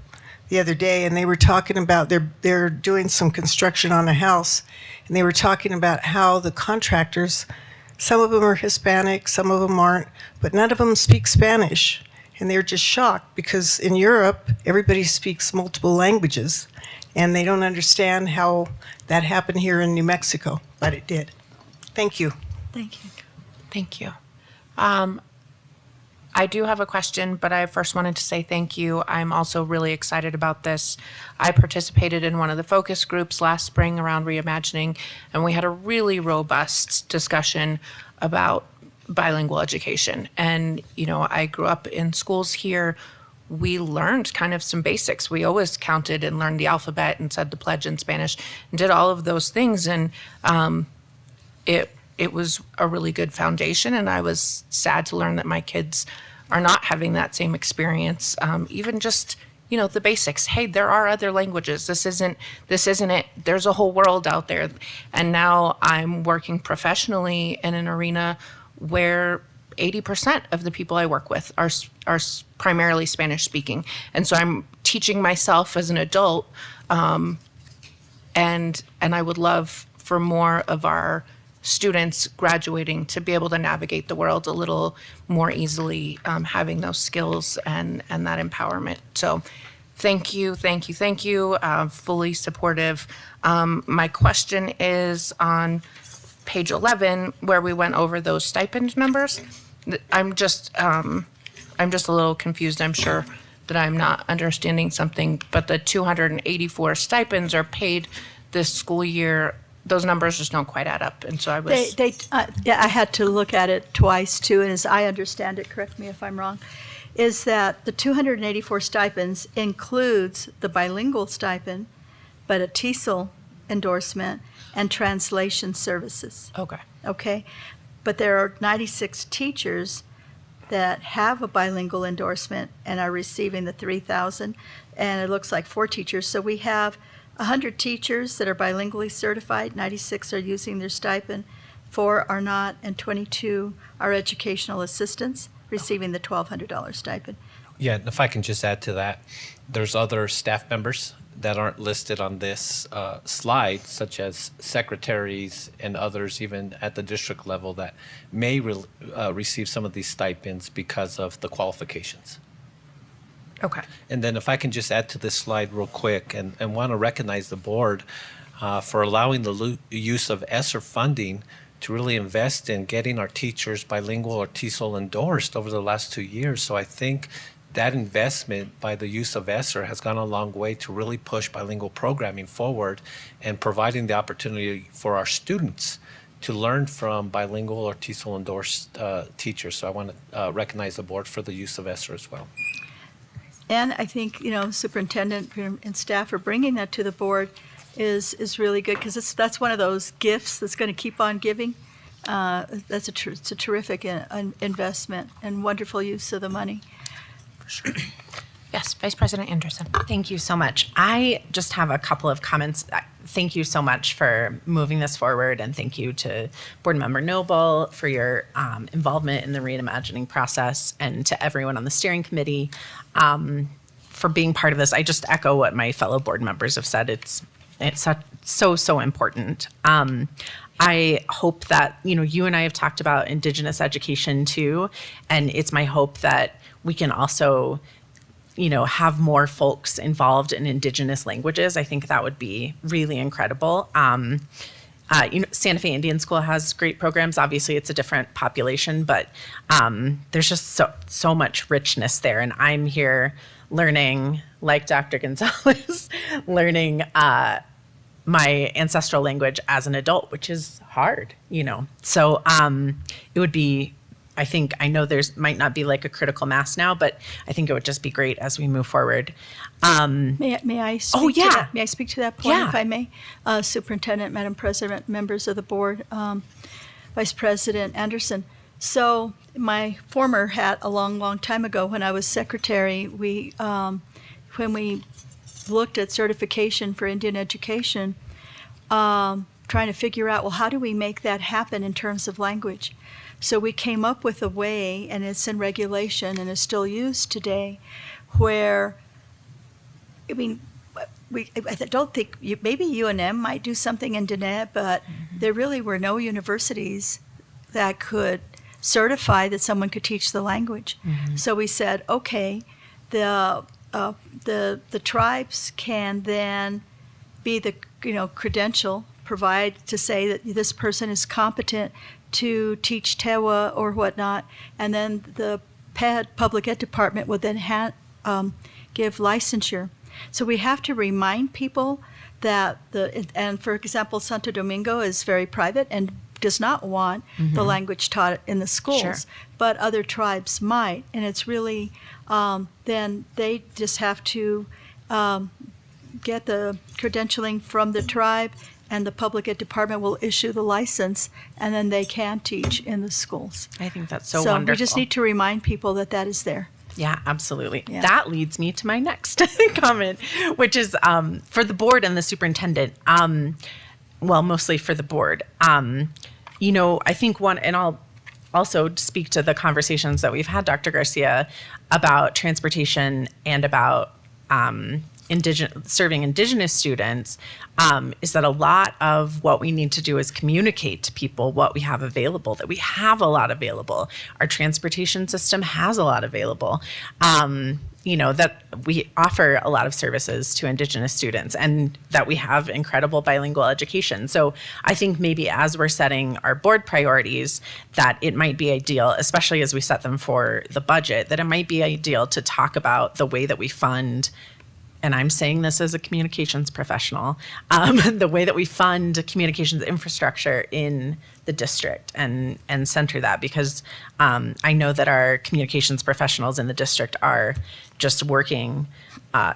the other day, and they were talking about they're doing some construction on a house, and they were talking about how the contractors, some of them are Hispanic, some of them aren't, but none of them speak Spanish. And they're just shocked because in Europe, everybody speaks multiple languages, and they don't understand how that happened here in New Mexico, but it did. Thank you. Thank you. Thank you. I do have a question, but I first wanted to say thank you. I'm also really excited about this. I participated in one of the focus groups last spring around reimagining, and we had a really robust discussion about bilingual education. And, you know, I grew up in schools here. We learned kind of some basics. We always counted and learned the alphabet and said the pledge in Spanish and did all of those things. And it was a really good foundation. And I was sad to learn that my kids are not having that same experience. Even just, you know, the basics. Hey, there are other languages. This isn't it. There's a whole world out there. And now I'm working professionally in an arena where 80% of the people I work with are primarily Spanish speaking. And so I'm teaching myself as an adult, and I would love for more of our students graduating to be able to navigate the world a little more easily, having those skills and that empowerment. So thank you. Fully supportive. My question is on page 11, where we went over those stipend numbers. I'm just a little confused. I'm sure that I'm not understanding something, but the 284 stipends are paid this school year. Those numbers just don't quite add up, and so I was. Yeah, I had to look at it twice too, and as I understand it, correct me if I'm wrong, is that the 284 stipends includes the bilingual stipend, but a TESOL endorsement and translation services. Okay. Okay, but there are 96 teachers that have a bilingual endorsement and are receiving the $3,000, and it looks like 4 teachers. So we have 100 teachers that are bilingually certified, 96 are using their stipend, 4 are not, and 22 are educational assistants receiving the $1,200 stipend. Yeah, and if I can just add to that, there's other staff members that aren't listed on this slide, such as secretaries and others, even at the district level, that may receive some of these stipends because of the qualifications. Okay. And then if I can just add to this slide real quick, and want to recognize the board for allowing the use of ESSER funding to really invest in getting our teachers bilingual or TESOL endorsed over the last 2 years. So I think that investment by the use of ESSER has gone a long way to really push bilingual programming forward and providing the opportunity for our students to learn from bilingual or TESOL endorsed teachers. So I want to recognize the board for the use of ESSER as well. And I think, superintendent and staff for bringing that to the board is really good, because that's one of those gifts that's going to keep on giving. It's a terrific investment and wonderful use of the money. Yes, Vice President Anderson. Thank you so much. I just have a couple of comments. Thank you so much for moving this forward, and thank you to Board Member Noble for your involvement in the reimagining process, and to everyone on the steering committee for being part of this. I just echo what my fellow board members have said. It's so important. I hope that, you and I have talked about Indigenous education too, and it's my hope that we can also have more folks involved in Indigenous languages. I think that would be really incredible. Santa Fe Indian School has great programs. Obviously, it's a different population, but there's just so much richness there. And I'm here learning, like Dr. Gonzalez, learning my ancestral language as an adult, which is hard, So it would be, I know there's might not be like a critical mass now, but I think it would just be great as we move forward. May I speak to that? May I speak to that point, Yeah. if I may? Superintendent, Madam President, members of the board, Vice President Anderson. So my former hat, a long time ago, when I was secretary, when we looked at certification for Indian education, trying to figure out, well, how do we make that happen in terms of language? So we came up with a way, and it's in regulation and is still used today, where, I don't think, maybe UNM might do something in Diné, but there really were no universities that could certify that someone could teach the language. So we said, okay, the tribes can then be the credential, provide to say that this person is competent to teach Tewa or whatnot, and then the public ed department would then give licensure. So we have to remind people that and for example, Santo Domingo is very private and does not want the language taught in the schools, Sure. but other tribes might, and it's really then they just have to get the credentialing from the tribe, and the public ed department will issue the license, and then they can teach in the schools. I think that's so So wonderful. we just need to remind people that is there. Yeah, absolutely. Yeah. That leads me to my next comment, which is for the board and the superintendent. Well, mostly for the board. I think and I'll also speak to the conversations that we've had, Dr. Garcia, about transportation and about serving Indigenous students, is that a lot of what we need to do is communicate to people what we have available, that we have a lot available. Our transportation system has a lot available. That we offer a lot of services to Indigenous students, and that we have incredible bilingual education. So I think maybe as we're setting our board priorities, that it might be ideal, especially as we set them for the budget, that it might be ideal to talk about the way that we fund, and I'm saying this as a communications professional, the way that we fund communications infrastructure in the district and center that, because I know that our communications professionals in the district are just working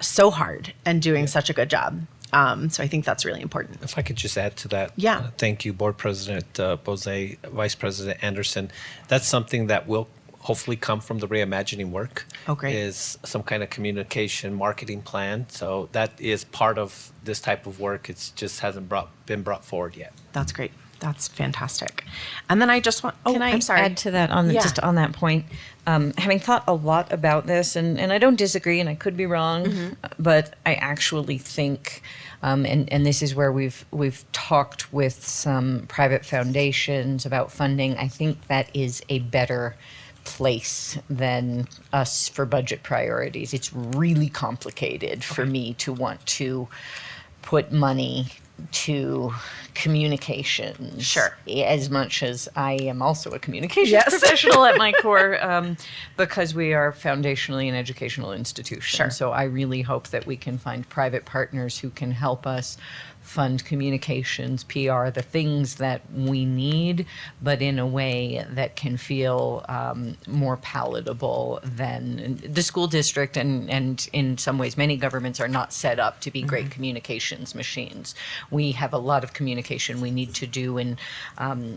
so hard and doing such a good job. So I think that's really important. If I could just add to that. Yeah. Thank you, Board President Bose, Vice President Anderson. That's something that will hopefully come from the reimagining work. Oh, great. Is some kind of communication marketing plan. So that is part of this type of work. It's just hasn't been brought forward yet. That's great. That's fantastic. And then I just want, Can I I'm sorry. add to that just on that point? Having thought a lot about this, and I don't disagree, and I could be wrong, but I actually think, and this is where we've talked with some private foundations about funding. I think that is a better place than us for budget priorities. It's really complicated for me to want to put money to communications. Sure. As much as I am also a communications Yes. professional at my core, because we are foundationally an educational institution. Sure. So I really hope that we can find private partners who can help us fund communications, PR, the things that we need, but in a way that can feel more palatable than the school district. And in some ways, many governments are not set up to be great communications machines. We have a lot of communication we need to do in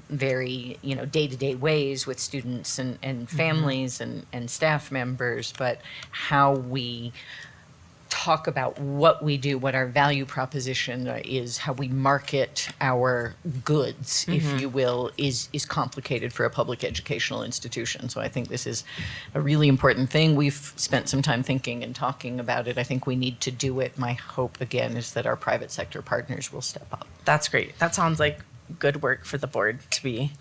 very, day-to-day ways with students and families and staff members, but how we talk about what we do, what our value proposition is, how we market our goods, if you will, is complicated for a public educational institution. So I think this is a really important thing. We've spent some time thinking and talking about it. I think we need to do it. My hope, again, is that our private sector partners will step up. That's great. That sounds like good work for the board to be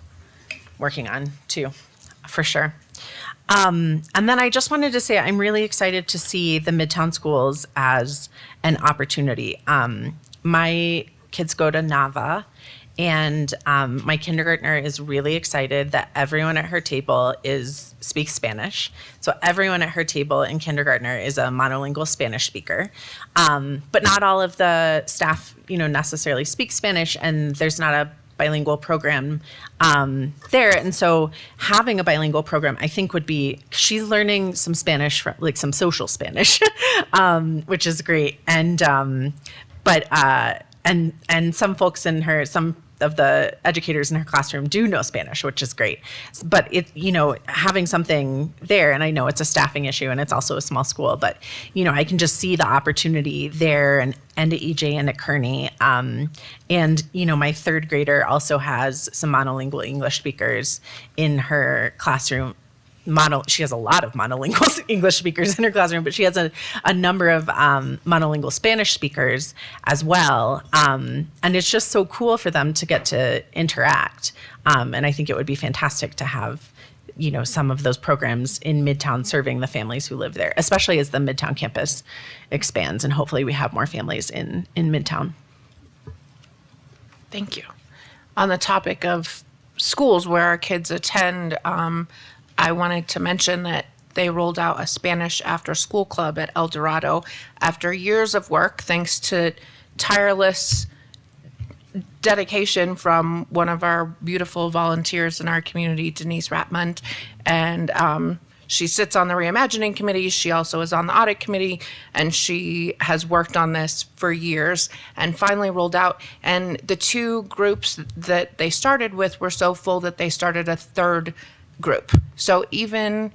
working on too, for sure. And then I just wanted to say I'm really excited to see the Midtown schools as an opportunity. My kids go to Nava, and my kindergartner is really excited that everyone at her table speaks Spanish. So everyone at her table in kindergartner is a monolingual Spanish speaker. But not all of the staff, necessarily speak Spanish, and there's not a bilingual program there. And so having a bilingual program, I think she's learning some Spanish, like some social Spanish, which is great. And, and some folks some of the educators in her classroom do know Spanish, which is great. But having something there, and I know it's a staffing issue and it's also a small school, but, I can just see the opportunity there and at EJ and at Kearney. And, my third grader also has some monolingual English speakers in her classroom. She has a lot of monolingual English speakers in her classroom, but she has a number of monolingual Spanish speakers as well. And it's just so cool for them to get to interact. And I think it would be fantastic to have, some of those programs in Midtown serving the families who live there, especially as the Midtown campus expands. And hopefully we have more families in Midtown. Thank you. On the topic of schools where our kids attend, I wanted to mention that they rolled out a Spanish after school club at El Dorado after years of work, thanks to tireless dedication from one of our beautiful volunteers in our community, Denise Ratmund. And she sits on the reimagining committee. She also is on the audit committee, and she has worked on this for years and finally rolled out. And the two groups that they started with were so full that they started a third group. So even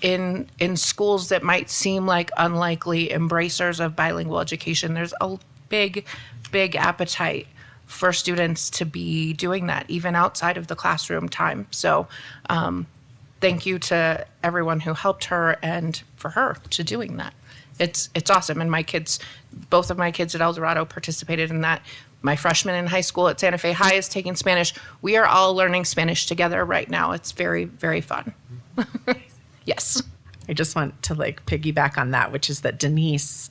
in schools that might seem like unlikely embracers of bilingual education, there's a big appetite for students to be doing that, even outside of the classroom time. So thank you to everyone who helped her and for her to doing that. It's awesome. And both of my kids at El Dorado participated in that. My freshman in high school at Santa Fe High is taking Spanish. We are all learning Spanish together right now. It's very, very fun. Yes. I just want to piggyback on that, which is that Denise's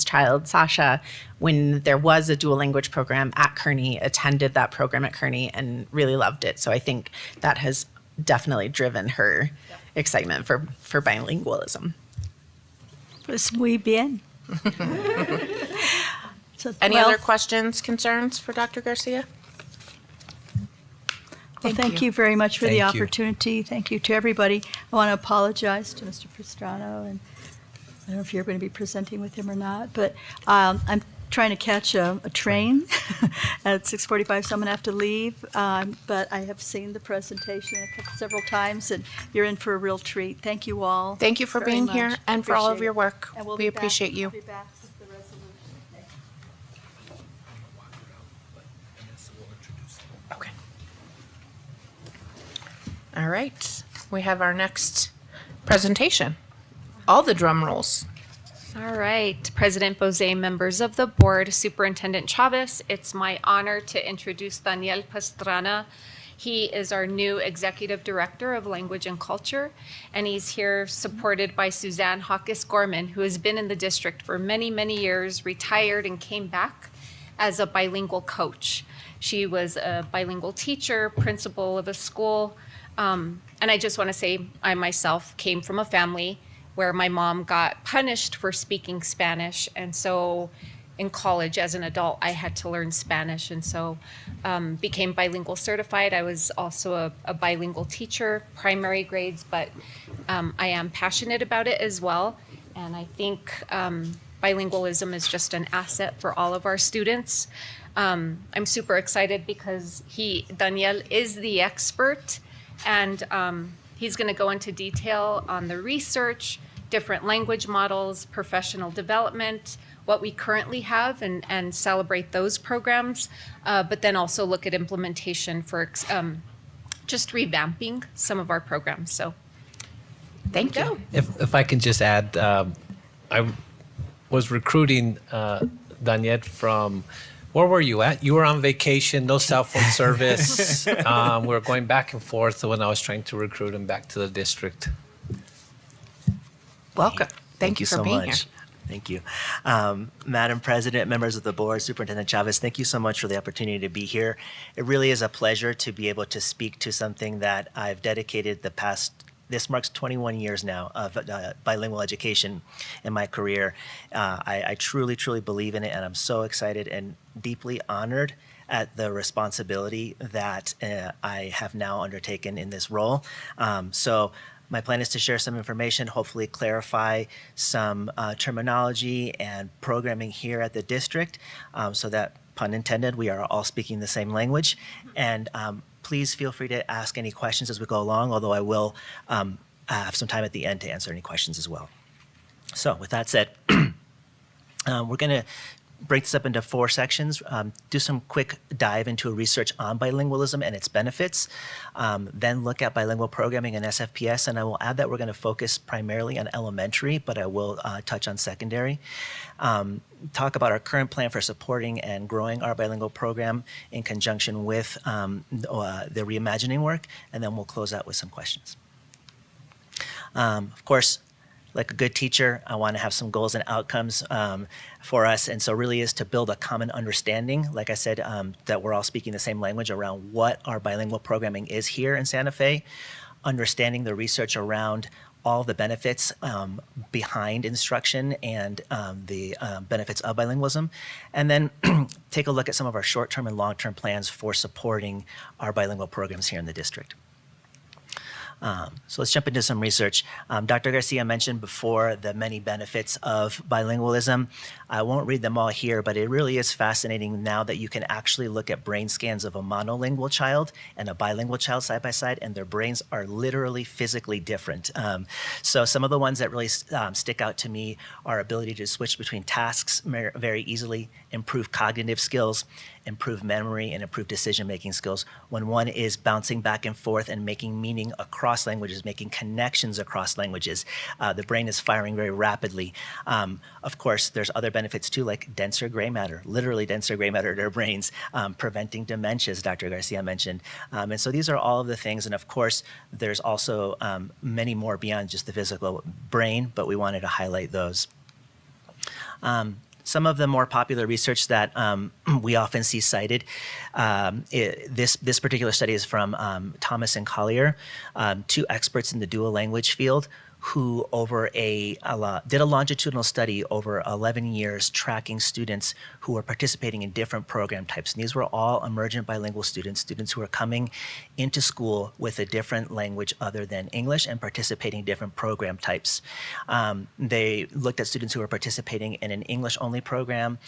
child, Sasha, when there was a dual language program at Kearney, attended that program at Kearney and really loved it. So I think that has definitely driven her excitement for bilingualism. Pues muy bien. Any other questions, concerns for Dr. Garcia? Well, thank you very much for the opportunity. Thank you to everybody. I want to apologize to Mr. Pastrano, and I don't know if you're going to be presenting with him or not, but I'm trying to catch a train at 6:45, so I'm going to have to leave. But I have seen the presentation several times, and you're in for a real treat. Thank you all. Thank you for very being much. here and for all of Appreciate your it. work. And we'll We be back. appreciate you. I'll be back with the resolution. Thank you. Okay. All right. We have our next presentation. All the drum rolls. All right, President Bozé, members of the board, Superintendent Chavez, it's my honor to introduce Daniel Pastrana. He is our new Executive Director of Language and Culture, and he's here supported by Suzanne Hawkes Gorman, who has been in the district for many, many years, retired and came back as a bilingual coach. She was a bilingual teacher, principal of a school. And I just want to say, I myself came from a family where my mom got punished for speaking Spanish. And so in college as an adult, I had to learn Spanish. And so became bilingual certified. I was also a bilingual teacher, primary grades, but I am passionate about it as well. And I think bilingualism is just an asset for all of our students. I'm super excited because Daniel is the expert, and he's going to go into detail on the research, different language models, professional development, what we currently have, and celebrate those programs, but then also look at implementation for just revamping some of our programs. So thank you. If I can just add, I was recruiting Daniette from, where were you at? You were on vacation, no cell phone service. We were going back and forth when I was trying to recruit him back to the district. Welcome. Thank you for so being much. here. Thank you. Madam President, members of the board, Superintendent Chavez, thank you so much for the opportunity to be here. It really is a pleasure to be able to speak to something that I've dedicated this marks 21 years now of bilingual education in my career. I truly, truly believe in it, and I'm so excited and deeply honored at the responsibility that I have now undertaken in this role. So my plan is to share some information, hopefully clarify some terminology and programming here at the district so that, pun intended, we are all speaking the same language. And please feel free to ask any questions as we go along, although I will have some time at the end to answer any questions as well. So with that said, we're going to break this up into 4 sections, do some quick dive into research on bilingualism and its benefits, then look at bilingual programming and SFPS, and I will add that we're going to focus primarily on elementary, but I will touch on secondary. Talk about our current plan for supporting and growing our bilingual program in conjunction with the reimagining work, and then we'll close out with some questions. Of course, like a good teacher, I want to have some goals and outcomes for us. And so really is to build a common understanding, like I said, that we're all speaking the same language around what our bilingual programming is here in Santa Fe, understanding the research around all the benefits behind instruction and the benefits of bilingualism, and then take a look at some of our short-term and long-term plans for supporting our bilingual programs here in the district. So let's jump into some research. Dr. Garcia mentioned before the many benefits of bilingualism. I won't read them all here, but it really is fascinating now that you can actually look at brain scans of a monolingual child and a bilingual child side by side, and their brains are literally physically different. So some of the ones that really stick out to me are ability to switch between tasks very easily, improve cognitive skills, improve memory, and improve decision-making skills when one is bouncing back and forth and making meaning across languages, making connections across languages. The brain is firing very rapidly. Of course, there's other benefits too, like denser gray matter, literally denser gray matter in our brains, preventing dementia, as Dr. Garcia mentioned. And so these are all of the things. And of course, there's also many more beyond just the physical brain, but we wanted to highlight those. Some of the more popular research that we often see cited, this particular study is from Thomas and Collier, 2 experts in the dual language field who did a longitudinal study over 11 years tracking students who were participating in different program types. And these were all emergent bilingual students who were coming into school with a different language other than English and participating in different program types. They looked at students who were participating in an English-only program,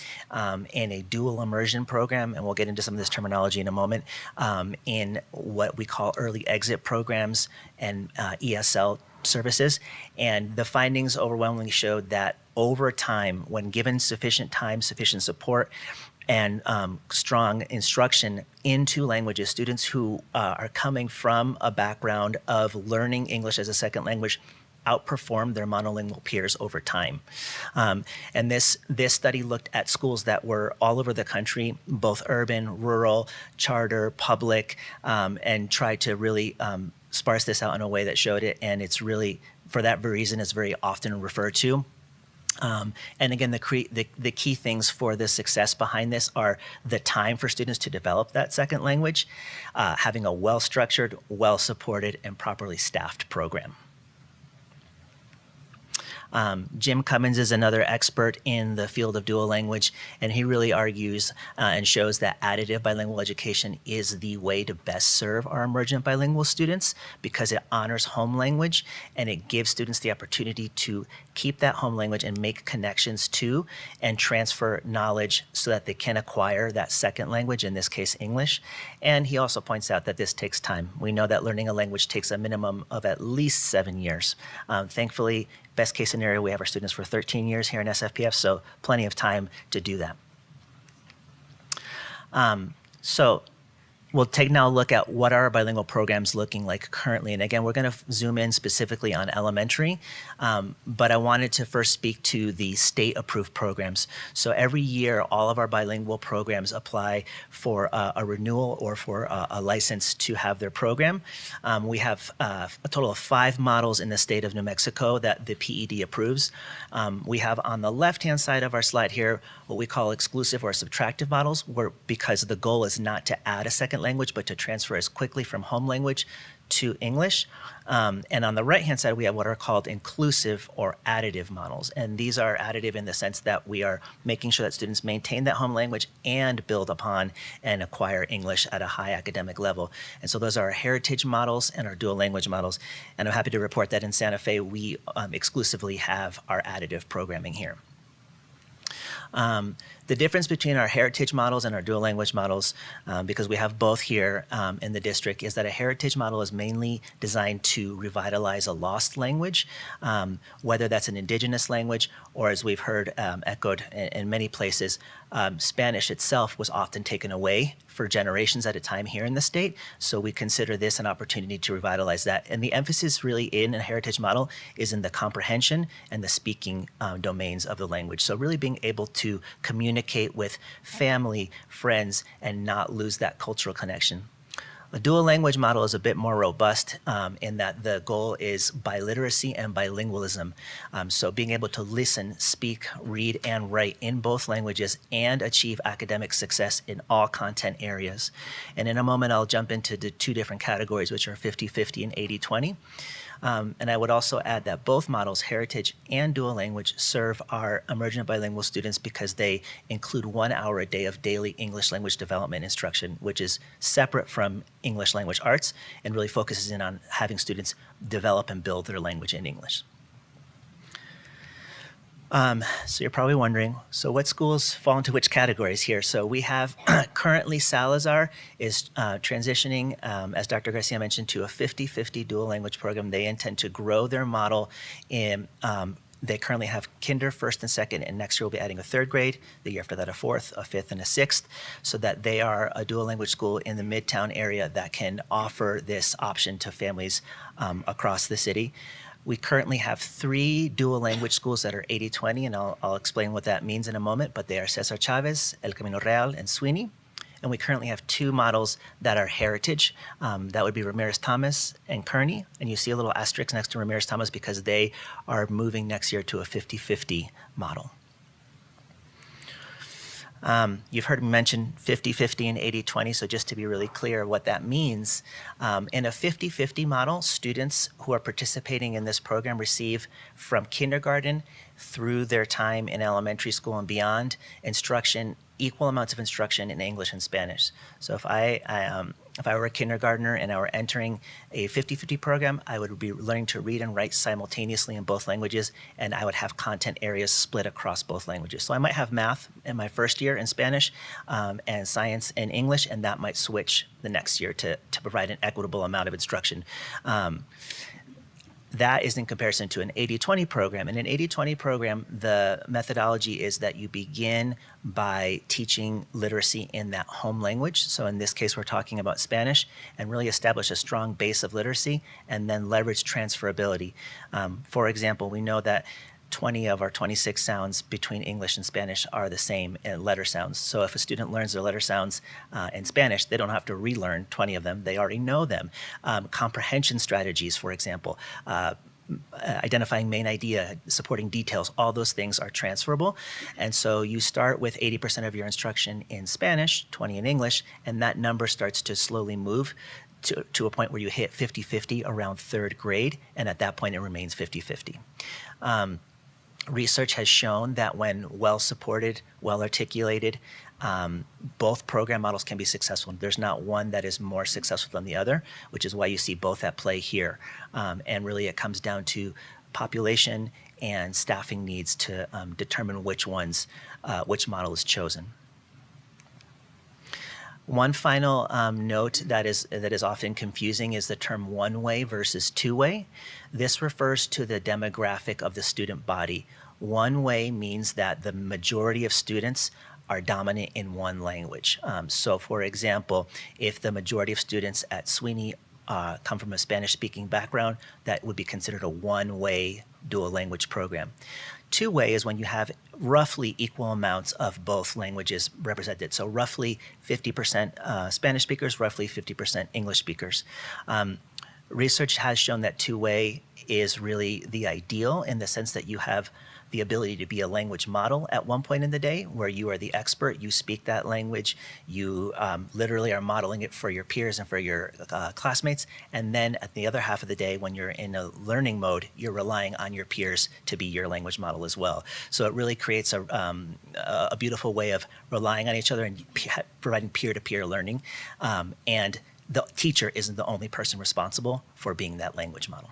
in a dual immersion program, and we'll get into some of this terminology in a moment, in what we call early exit programs and ESL services. And the findings overwhelmingly showed that over time, when given sufficient time, sufficient support, and strong instruction in 2 languages, students who are coming from a background of learning English as a second language outperformed their monolingual peers over time. And this study looked at schools that were all over the country, both urban, rural, charter, public, and tried to really sparse this out in a way that showed it. And it's really, for that reason, it's very often referred to And again, the key things for the success behind this are the time for students to develop that second language, having a well-structured, well-supported, and properly staffed program. Jim Cummins is another expert in the field of dual language, and he really argues and shows that additive bilingual education is the way to best serve our emergent bilingual students because it honors home language and it gives students the opportunity to keep that home language and make connections to and transfer knowledge so that they can acquire that second language, in this case, English. And he also points out that this takes time. We know that learning a language takes a minimum of at least 7 years. Thankfully, best case scenario, we have our students for 13 years here in SFPS, so plenty of time to do that. So we'll take now a look at what are our bilingual programs looking like currently. And again, we're going to zoom in specifically on elementary, but I wanted to first speak to the state-approved programs. So every year, all of our bilingual programs apply for a renewal or for a license to have their program. We have a total of 5 models in the state of New Mexico that the PED approves. We have on the left-hand side of our slide here what we call exclusive or subtractive models, because the goal is not to add a second language, but to transfer as quickly from home language to English. And on the right-hand side, we have what are called inclusive or additive models. And these are additive in the sense that we are making sure that students maintain that home language and build upon and acquire English at a high academic level. And so those are our heritage models and our dual language models. And I'm happy to report that in Santa Fe, we exclusively have our additive programming here. The difference between our heritage models and our dual language models, because we have both here in the district, is that a heritage model is mainly designed to revitalize a lost language, whether that's an indigenous language or, as we've heard echoed in many places, Spanish itself was often taken away for generations at a time here in the state. So we consider this an opportunity to revitalize that. And the emphasis really in a heritage model is in the comprehension and the speaking domains of the language. So really being able to communicate with family, friends, and not lose that cultural connection. A dual language model is a bit more robust in that the goal is biliteracy and bilingualism. So being able to listen, speak, read, and write in both languages and achieve academic success in all content areas. And in a moment, I'll jump into the 2 different categories, which are 50-50 and 80-20. And I would also add that both models, heritage and dual language, serve our emergent bilingual students because they include 1 hour a day of daily English language development instruction, which is separate from English language arts and really focuses in on having students develop and build their language in English. So you're probably wondering, so what schools fall into which categories here? So we have currently Salazar is transitioning, as Dr. Garcia mentioned, to a 50-50 dual language program. They intend to grow their model in, they currently have kinder, first and second, and next year we'll be adding a 3rd grade, the year after that a 4th, a 5th, and a 6th, so that they are a dual language school in the Midtown area that can offer this option to families across the city. We currently have 3 dual language schools that are 80-20, and I'll explain what that means in a moment, but they are Cesar Chavez, El Camino Real, and Sweeney. And we currently have 2 models that are heritage. That would be Ramirez Thomas and Kearney. And you see a little asterisk next to Ramirez Thomas because they are moving next year to a 50-50 model. You've heard me mention 50-50 and 80-20, so just to be really clear what that means, in a 50-50 model, students who are participating in this program receive from kindergarten through their time in elementary school and beyond instruction, equal amounts of instruction in English and Spanish. So if I were a kindergartner and I were entering a 50-50 program, I would be learning to read and write simultaneously in both languages, and I would have content areas split across both languages. So I might have math in my first year in Spanish and science in English, and that might switch the next year to provide an equitable amount of instruction. That is in comparison to an 80-20 program. In an 80-20 program, the methodology is that you begin by teaching literacy in that home language. So in this case, we're talking about Spanish, and really establish a strong base of literacy and then leverage transferability. For example, we know that 20 of our 26 sounds between English and Spanish are the same in letter sounds. So if a student learns their letter sounds in Spanish, they don't have to relearn 20 of them. They already know them. Comprehension strategies, for example. identifying main idea, supporting details, all those things are transferable. And so you start with 80% of your instruction in Spanish, 20 in English, and that number starts to slowly move to a point where you hit 50-50 around third grade, and at that point it remains 50-50. Research has shown that when well supported, well articulated, both program models can be successful. There's not one that is more successful than the other, which is why you see both at play here. And really it comes down to population and staffing needs to determine which model is chosen. One final note that is often confusing is the term one-way versus two-way. This refers to the demographic of the student body. One-way means that the majority of students are dominant in one language. So for example, if the majority of students at Sweeney come from a Spanish-speaking background, that would be considered a one-way dual language program. Two-way is when you have roughly equal amounts of both languages represented. So roughly 50% Spanish speakers, roughly 50% English speakers. Research has shown that two-way is really the ideal in the sense that you have the ability to be a language model at one point in the day where you are the expert, you speak that language, you literally are modeling it for your peers and for your classmates, and then at the other half of the day when you're in a learning mode, you're relying on your peers to be your language model as well. So it really creates a beautiful way of relying on each other and providing peer-to-peer learning, and the teacher isn't the only person responsible for being that language model.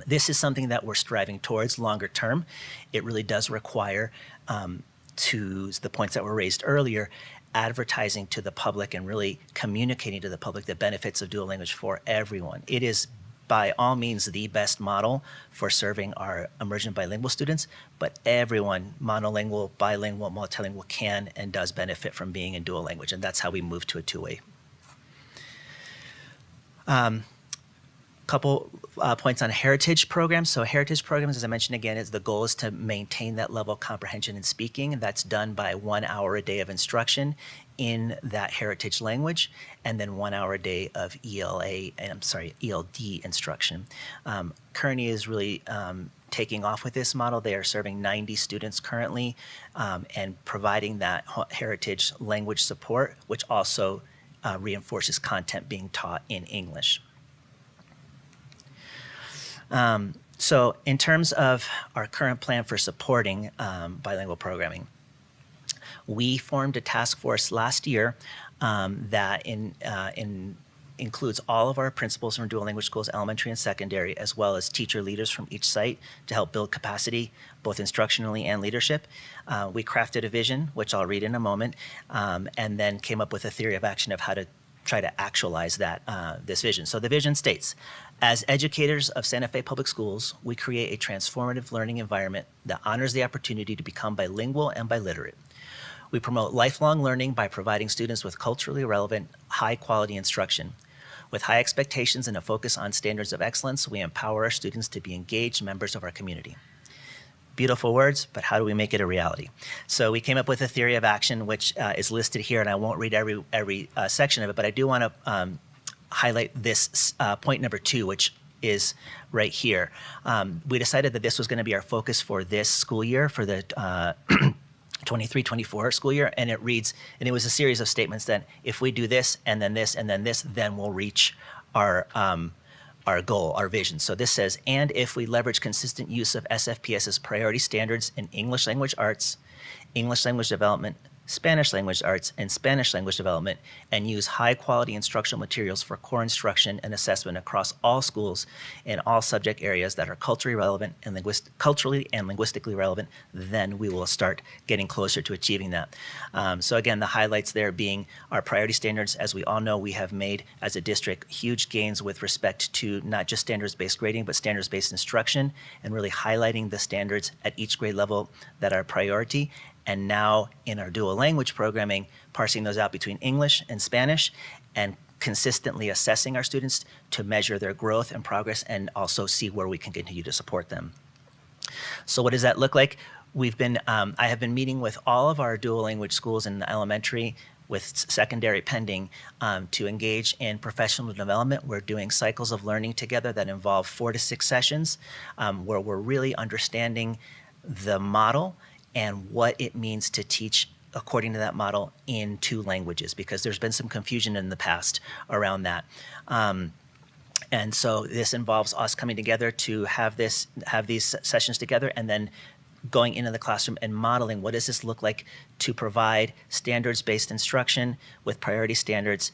This is something that we're striving towards longer term. It really does require, to the points that were raised earlier, advertising to the public and really communicating to the public the benefits of dual language for everyone. It is by all means the best model for serving our emergent bilingual students, but everyone, monolingual, bilingual, multilingual, can and does benefit from being in dual language, and that's how we move to a two-way. Couple points on heritage programs. So heritage programs, as I mentioned again, the goal is to maintain that level of comprehension and speaking. And that's done by 1 hour a day of instruction in that heritage language, and then 1 hour a day of ELD instruction. Kearney is really taking off with this model. They are serving 90 students currently and providing that heritage language support, which also reinforces content being taught in English. So in terms of our current plan for supporting bilingual programming, we formed a task force last year that includes all of our principals from dual language schools, elementary and secondary, as well as teacher leaders from each site to help build capacity, both instructionally and leadership. We crafted a vision, which I'll read in a moment, and then came up with a theory of action of how to try to actualize that this vision. So the vision states, as educators of Santa Fe Public Schools, we create a transformative learning environment that honors the opportunity to become bilingual and biliterate. We promote lifelong learning by providing students with culturally relevant, high-quality instruction. With high expectations and a focus on standards of excellence, we empower our students to be engaged members of our community. Beautiful words, but how do we make it a reality? So we came up with a theory of action, which is listed here, and I won't read every section of it, but I do want to highlight this point number 2, which is right here. We decided that this was going to be our focus for this school year, for the 23-24 school year, and it reads, and it was a series of statements that if we do this, and then this, and then this, then we'll reach our goal, our vision. So this says, and if we leverage consistent use of SFPS's priority standards in English language arts, English language development, Spanish language arts, and Spanish language development, and use high-quality instructional materials for core instruction and assessment across all schools in all subject areas that are culturally relevant and linguistically relevant, then we will start getting closer to achieving that. So again, the highlights there being our priority standards. As we all know, we have made, as a district, huge gains with respect to not just standards-based grading, but standards-based instruction, and really highlighting the standards at each grade level that are priority. And now in our dual language programming, parsing those out between English and Spanish and consistently assessing our students to measure their growth and progress and also see where we can continue to support them. So what does that look like? I have been meeting with all of our dual language schools in the elementary, with secondary pending, to engage in professional development. We're doing cycles of learning together that involve 4 to 6 sessions, where we're really understanding the model and what it means to teach according to that model in 2 languages, because there's been some confusion in the past around that. And so this involves us coming together to have these sessions together, and then going into the classroom and modeling what does this look like to provide standards-based instruction with priority standards,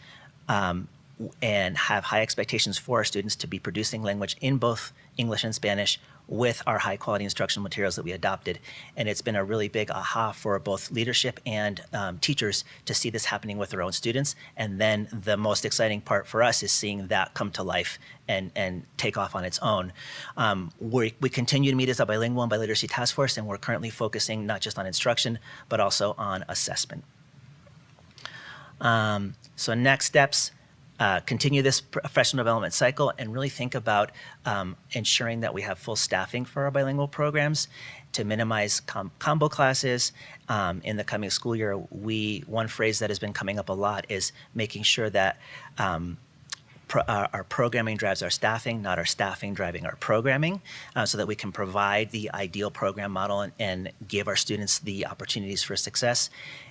and have high expectations for our students to be producing language in both English and Spanish with our high-quality instructional materials that we adopted. And it's been a really big aha for both leadership and teachers to see this happening with their own students. And then the most exciting part for us is seeing that come to life and take off on its own. We continue to meet as a bilingual and biliteracy task force, and we're currently focusing not just on instruction, but also on assessment. So next steps, continue this professional development cycle and really think about ensuring that we have full staffing for our bilingual programs to minimize combo classes. In the coming school year, one phrase that has been coming up a lot is making sure that our programming drives our staffing, not our staffing driving our programming, so that we can provide the ideal program model and give our students the opportunities for success.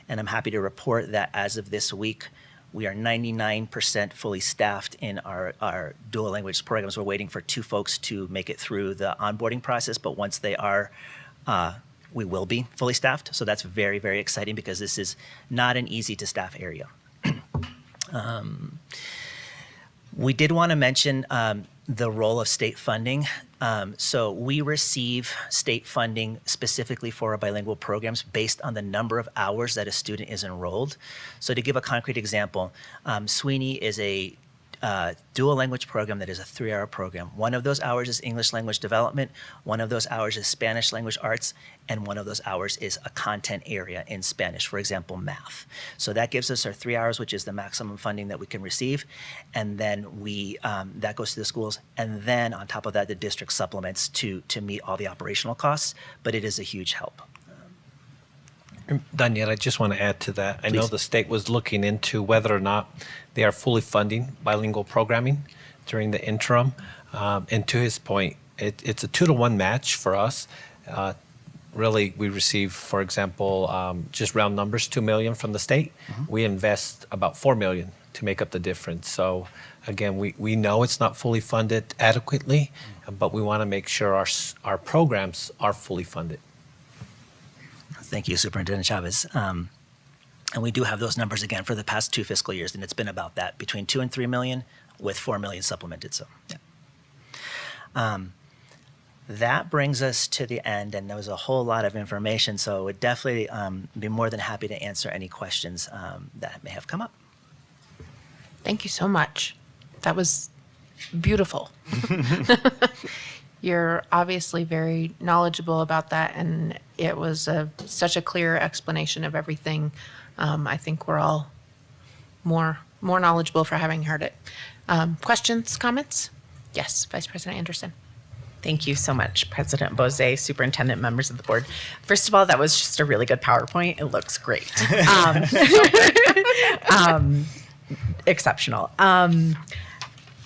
And I'm happy to report that as of this week, we are 99% fully staffed in our dual language programs. We're waiting for 2 folks to make it through the onboarding process, but once they are, we will be fully staffed. So that's very, very exciting, because this is not an easy to staff area. We did want to mention the role of state funding. So we receive state funding specifically for our bilingual programs based on the number of hours that a student is enrolled. So to give a concrete example, Sweeney is a dual language program that is a 3-hour program. One of those hours is English language development, one of those hours is Spanish language arts, and one of those hours is a content area in Spanish, for example, math. So that gives us our 3 hours, which is the maximum funding that we can receive. And then that goes to the schools. And then on top of that, the district supplements to meet all the operational costs, but it is a huge help. Daniel, I just want to add to that. I know Please. the state was looking into whether or not they are fully funding bilingual programming during the interim. And to his point, it's a 2-to-1 match for us. Really, we receive, for example, just round numbers, $2 million from the state. We invest about $4 million to make up the difference. So again, we know it's not fully funded adequately, but we want to make sure our programs are fully funded. Thank you, Superintendent Chavez. And we do have those numbers again for the past 2 fiscal years, and it's been about that, between 2 and 3 million, with 4 million supplemented. So, yeah. That brings us to the end, and there was a whole lot of information. So, I would definitely be more than happy to answer any questions that may have come up. Thank you so much. That was beautiful. You're obviously very knowledgeable about that, and it was such a clear explanation of everything. I think we're all more knowledgeable for having heard it. Questions, comments? Yes, Vice President Anderson. Thank you so much, President Bose, Superintendent, members of the board. First of all, that was just a really good PowerPoint. It looks great. Exceptional.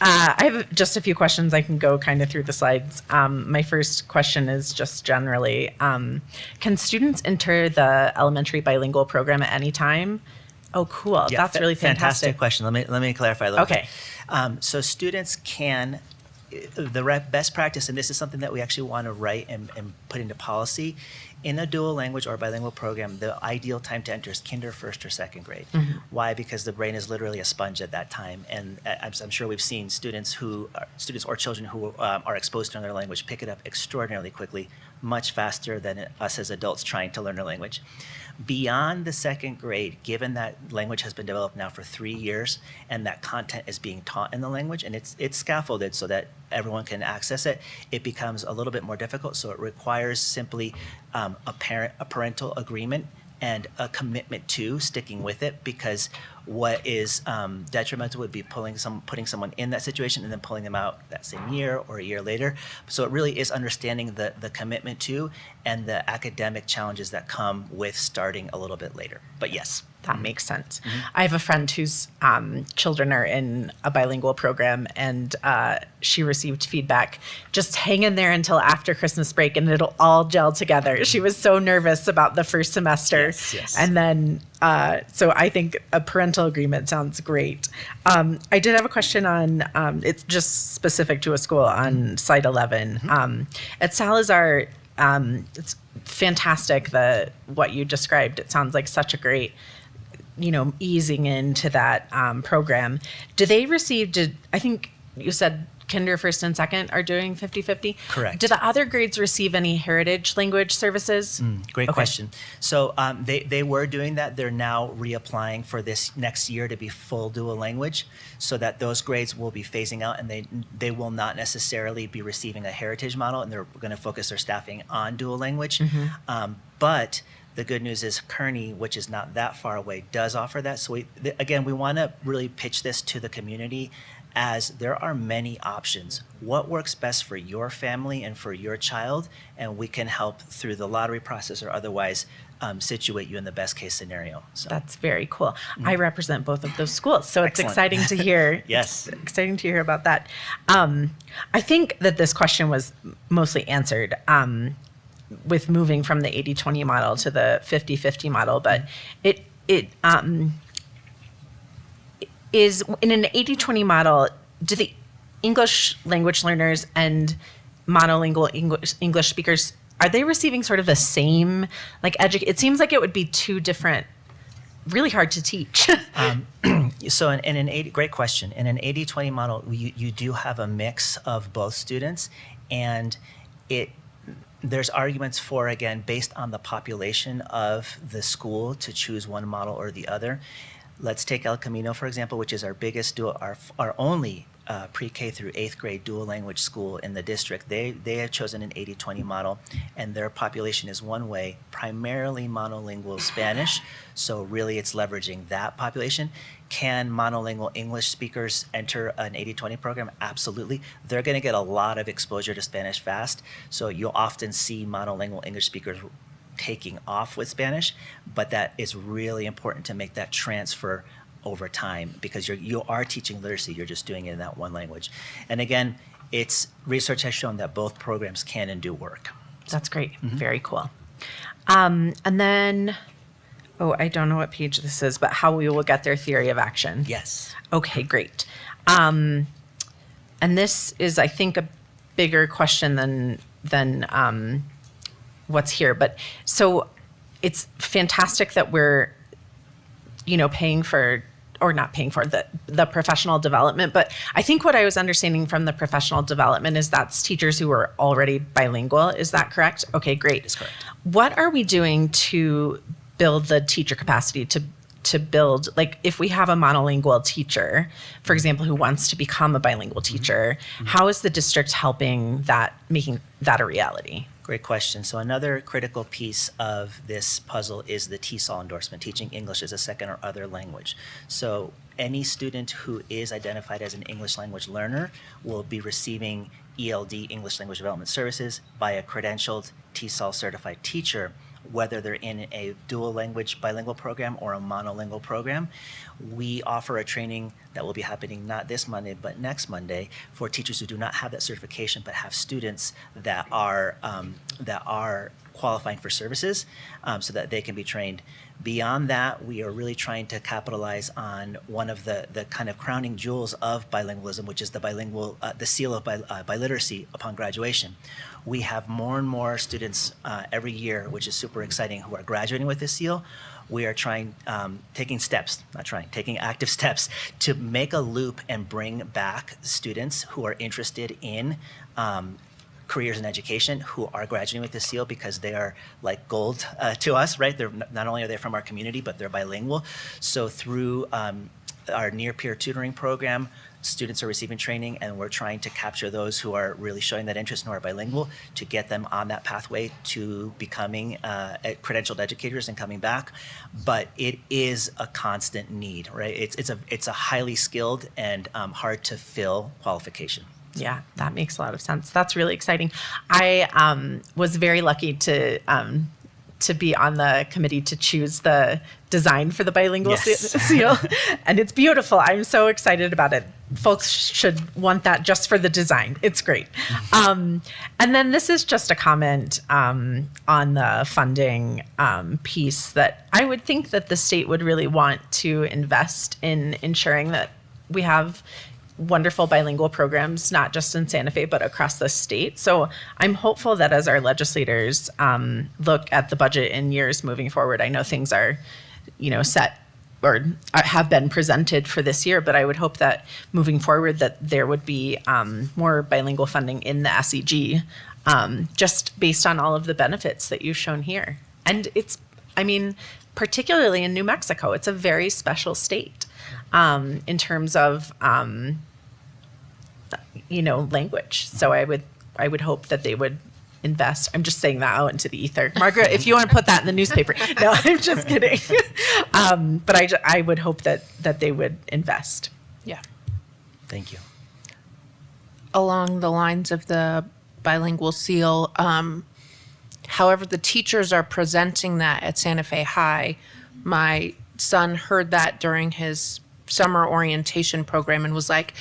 I have just a few questions. I can go kind of through the slides. My first question is just generally, can students enter the elementary bilingual program at any time? Oh, cool. Yeah, That's really fantastic. question. Let me clarify a little Okay. bit. So students can, the best practice, and this is something that we actually want to write and put into policy, in a dual language or bilingual program, the ideal time to enter is kinder, first, or second grade. Why? Because the brain is literally a sponge at that time, and I'm sure we've seen students or children who are exposed to another language pick it up extraordinarily quickly, much faster than us as adults trying to learn a language. Beyond the second grade, given that language has been developed now for 3 years and that content is being taught in the language and it's scaffolded so that everyone can access it, it becomes a little bit more difficult. So it requires simply a parental agreement and a commitment to sticking with it, because what is detrimental would be putting someone in that situation and then pulling them out that same year or a year later. So it really is understanding the commitment to and the academic challenges that come with starting a little bit later. But yes, That makes sense. I have a friend whose children are in a bilingual program, and she received feedback, just hang in there until after Christmas break and it'll all gel together. She was so nervous about the first semester. Yes. And then, so I think a parental agreement sounds great. I did have a question on, it's just specific to a school on slide 11. At Salazar, it's fantastic what you described. It sounds like such a great easing into that program. Do they receive, I think you said kinder, first, and second are doing 50-50? Correct. Do the other grades receive any heritage language services? Great Okay. question. So they were doing that. They're now reapplying for this next year to be full dual language, so that those grades will be phasing out, and they will not necessarily be receiving a heritage model, and they're going to focus their staffing on dual language. But the good news is Kearney, which is not that far away, does offer that. So we want to really pitch this to the community as there are many options. What works best for your family and for your child, and we can help through the lottery process or otherwise situate you in the best case scenario. So That's very cool. I represent both of those schools, so it's Excellent. exciting to hear. Yes. It's exciting to hear about that. I think that this question was mostly answered with moving from the 80-20 model to the 50-50 model, but it is in an 80-20 model. Do the English language learners and monolingual English speakers, are they receiving sort of the same it seems like it would be two different, really hard to teach. So in an great question. In an 80-20 model, you do have a mix of both students, and there's arguments for, again, based on the population of the school, to choose one model or the other. Let's take El Camino, for example, which is our biggest our only pre-K through 8th grade dual language school in the district. They have chosen an 80-20 model, and their population is one way, primarily monolingual Spanish. So really it's leveraging that population. Can monolingual English speakers enter an 80-20 program? Absolutely. They're going to get a lot of exposure to Spanish fast. So you'll often see monolingual English speakers taking off with Spanish, but that is really important to make that transfer over time, because you are teaching literacy, you're just doing it in that one language. And again, research has shown that both programs can and do work. That's great. Very cool. And then, I don't know what page this is, but how we will get their theory of action. Yes. Okay, great. And this is, I think, a bigger question than what's here. But so it's fantastic that we're, paying for, or not paying for the professional development. But I think what I was understanding from the professional development is that's teachers who are already bilingual. Is that correct? Okay, great. That's correct. What are we doing to build the teacher capacity to build, if we have a monolingual teacher, for example, who wants to become a bilingual teacher, how is the district helping making that a reality? Great question. So another critical piece of this puzzle is the TESOL endorsement, teaching English as a second or other language. So any student who is identified as an English language learner will be receiving ELD, English Language Development Services, by a credentialed TESOL certified teacher, whether they're in a dual language bilingual program or a monolingual program. We offer a training that will be happening not this Monday, but next Monday, for teachers who do not have that certification, but have students that are qualifying for services, so that they can be trained. Beyond that, we are really trying to capitalize on one of the kind of crowning jewels of bilingualism, which is the seal of biliteracy upon graduation. We have more and more students every year, which is super exciting, who are graduating with this seal. We are taking active steps to make a loop and bring back students who are interested in careers in education, who are graduating with this seal, because they are like gold to us, right? They're not only are they from our community, but they're bilingual. So through our near peer tutoring program, students are receiving training, and we're trying to capture those who are really showing that interest and who are bilingual, to get them on that pathway to becoming credentialed educators and coming back. But it is a constant need, right? It's a highly skilled and hard to fill qualification. Yeah, that makes a lot of sense. That's really exciting. I was very lucky to to be on the committee to choose the design for the bilingual Yes. seal, and it's beautiful. I'm so excited about it. Folks should want that just for the design. It's great. And then this is just a comment on the funding piece that I would think that the state would really want to invest in ensuring that we have wonderful bilingual programs, not just in Santa Fe, but across the state. So I'm hopeful that as our legislators look at the budget in years moving forward, I know things are, set or have been presented for this year, but I would hope that moving forward that there would be more bilingual funding in the SEG, just based on all of the benefits that you've shown here. And particularly in New Mexico, it's a very special state in terms of, language. So I would hope that they would invest. I'm just saying that out into the ether. Margaret, if you want to put that in the newspaper. No, I'm just kidding. But I would hope that they would invest. Yeah. Thank you. Along the lines of the bilingual seal, however the teachers are presenting that at Santa Fe High, my son heard that during his summer orientation program and was like,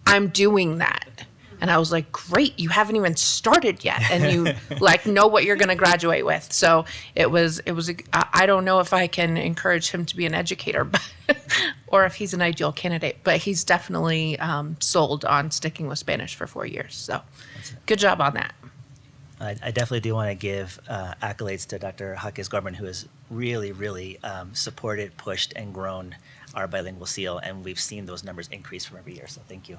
I'm doing that. And I was like, great, you haven't even started yet. And you know what you're going to graduate with. So I don't know if I can encourage him to be an educator or if he's an ideal candidate, but he's definitely sold on sticking with Spanish for 4 years. So good job on that. I definitely do want to give accolades to Dr. Jaques Gorman, who has really, really supported, pushed, and grown our bilingual seal. And we've seen those numbers increase from every year. So thank you.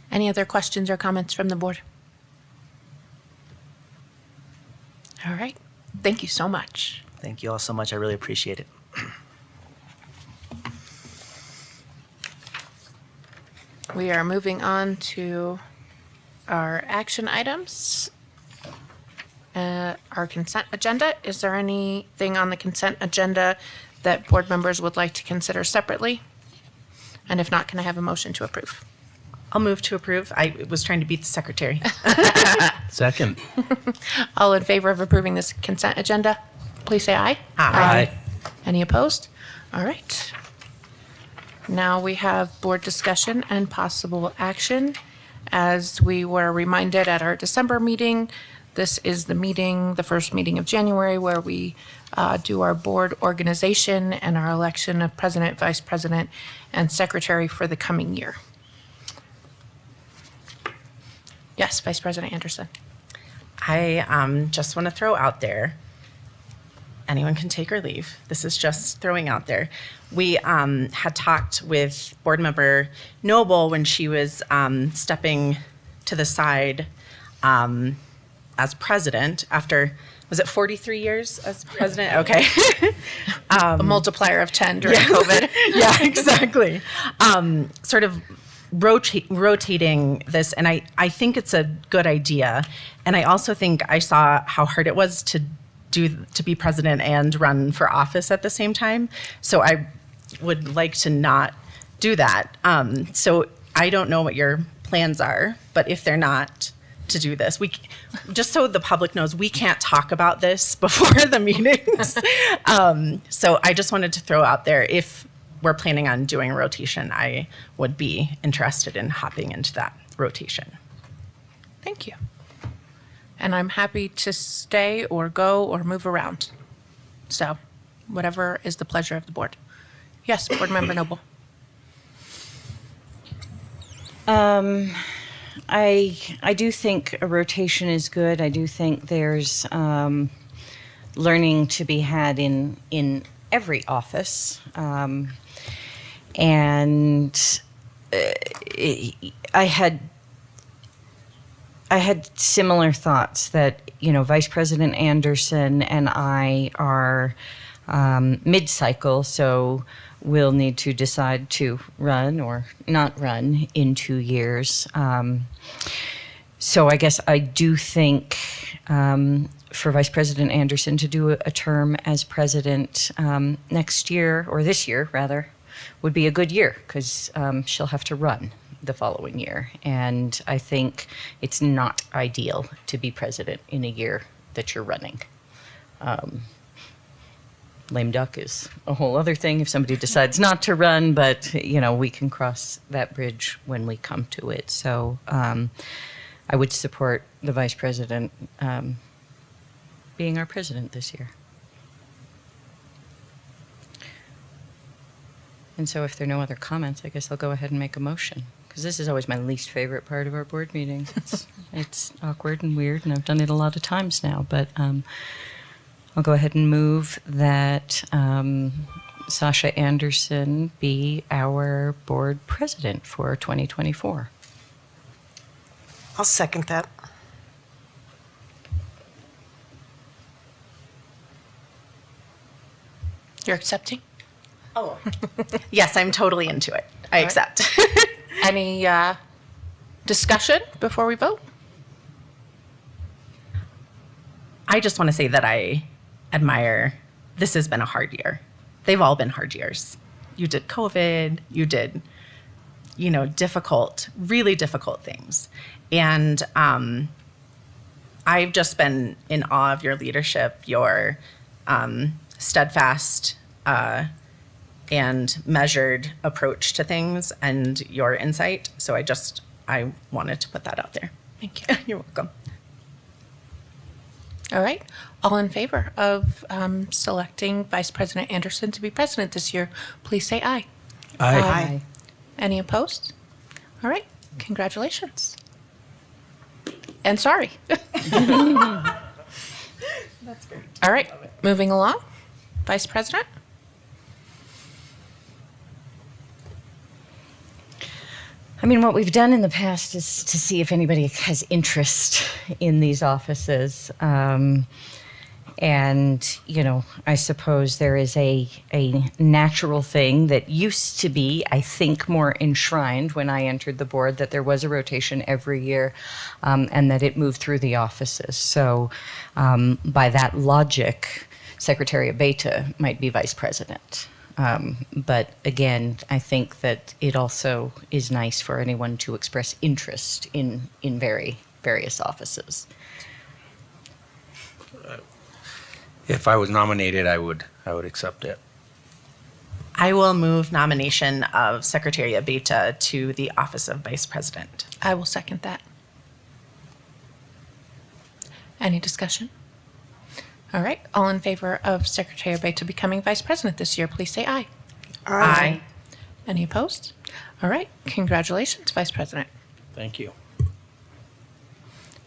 Any other questions or comments from the board? All right. Thank you so much. Thank you all so much. I really appreciate it. We are moving on to our action items. Our consent agenda. Is there anything on the consent agenda that board members would like to consider separately? And if not, can I have a motion to approve? I'll move to approve. I was trying to beat the secretary. Second. All in favor of approving this consent agenda, please say aye. Aye. Any opposed? All right. Now we have board discussion and possible action. As we were reminded at our December meeting, this is the first meeting of January, where we do our board organization and our election of president, vice president, and secretary for the coming year. Yes, Vice President Anderson. I just want to throw out there, anyone can take or leave. This is just throwing out there. We had talked with board member Noble when she was stepping to the side as president after, was it 43 years as president? Okay. A multiplier of 10 during COVID. Yeah, exactly. Sort of rotating this, and I think it's a good idea. And I also think I saw how hard it was to be president and run for office at the same time. So I would like to not do that. So I don't know what your plans are, but if they're not to do this, just so the public knows, we can't talk about this before the meetings. So I just wanted to throw out there, if we're planning on doing a rotation, I would be interested in hopping into that rotation. Thank you. And I'm happy to stay or go or move around. So whatever is the pleasure of the board. Yes, Board Member Noble. I do think a rotation is good. I do think there's learning to be had in every office. And I had similar thoughts that, Vice President Anderson and I are mid-cycle, so we'll need to decide to run or not run in 2 years. So I guess I do think for Vice President Anderson to do a term as president next year, or this year rather, would be a good year, because she'll have to run the following year. And I think it's not ideal to be president in a year that you're running. Lame duck is a whole other thing if somebody decides not to run, but we can cross that bridge when we come to it. So I would support the vice president being our president this year. And so if there are no other comments, I guess I'll go ahead and make a motion, because this is always my least favorite part of our board meetings. It's awkward and weird, and I've done it a lot of times now, but I'll go ahead and move that Sasha Anderson be our board president for 2024. I'll second that. You're accepting? Oh, yes, I'm totally into it. I accept. Any discussion before we vote? I just want to say that I admire, this has been a hard year. They've all been hard years. You did COVID, you did, difficult, really difficult things. And I've just been in awe of your leadership, your steadfast and measured approach to things, and your insight. So I wanted to put that out there. Thank you. You're welcome. All right. All in favor of selecting Vice President Anderson to be president this year, please say aye. Aye. Any opposed? All right. Congratulations. And sorry. That's great. All right. Moving along. Vice President. I mean, what we've done in the past is to see if anybody has interest in these offices. And, I suppose there is a natural thing that used to be, I think, more enshrined when I entered the board, that there was a rotation every year, and that it moved through the offices. So by that logic, Secretary Abeta might be vice president. But again, I think that it also is nice for anyone to express interest in various offices. If I was nominated, I would accept it. I will move nomination of Secretary Abeta to the office of Vice President. I will second that. Any discussion? All right. All in favor of Secretary Abeta becoming Vice President this year, please say aye. Aye. Any opposed? All right. Congratulations, Vice President Thank you.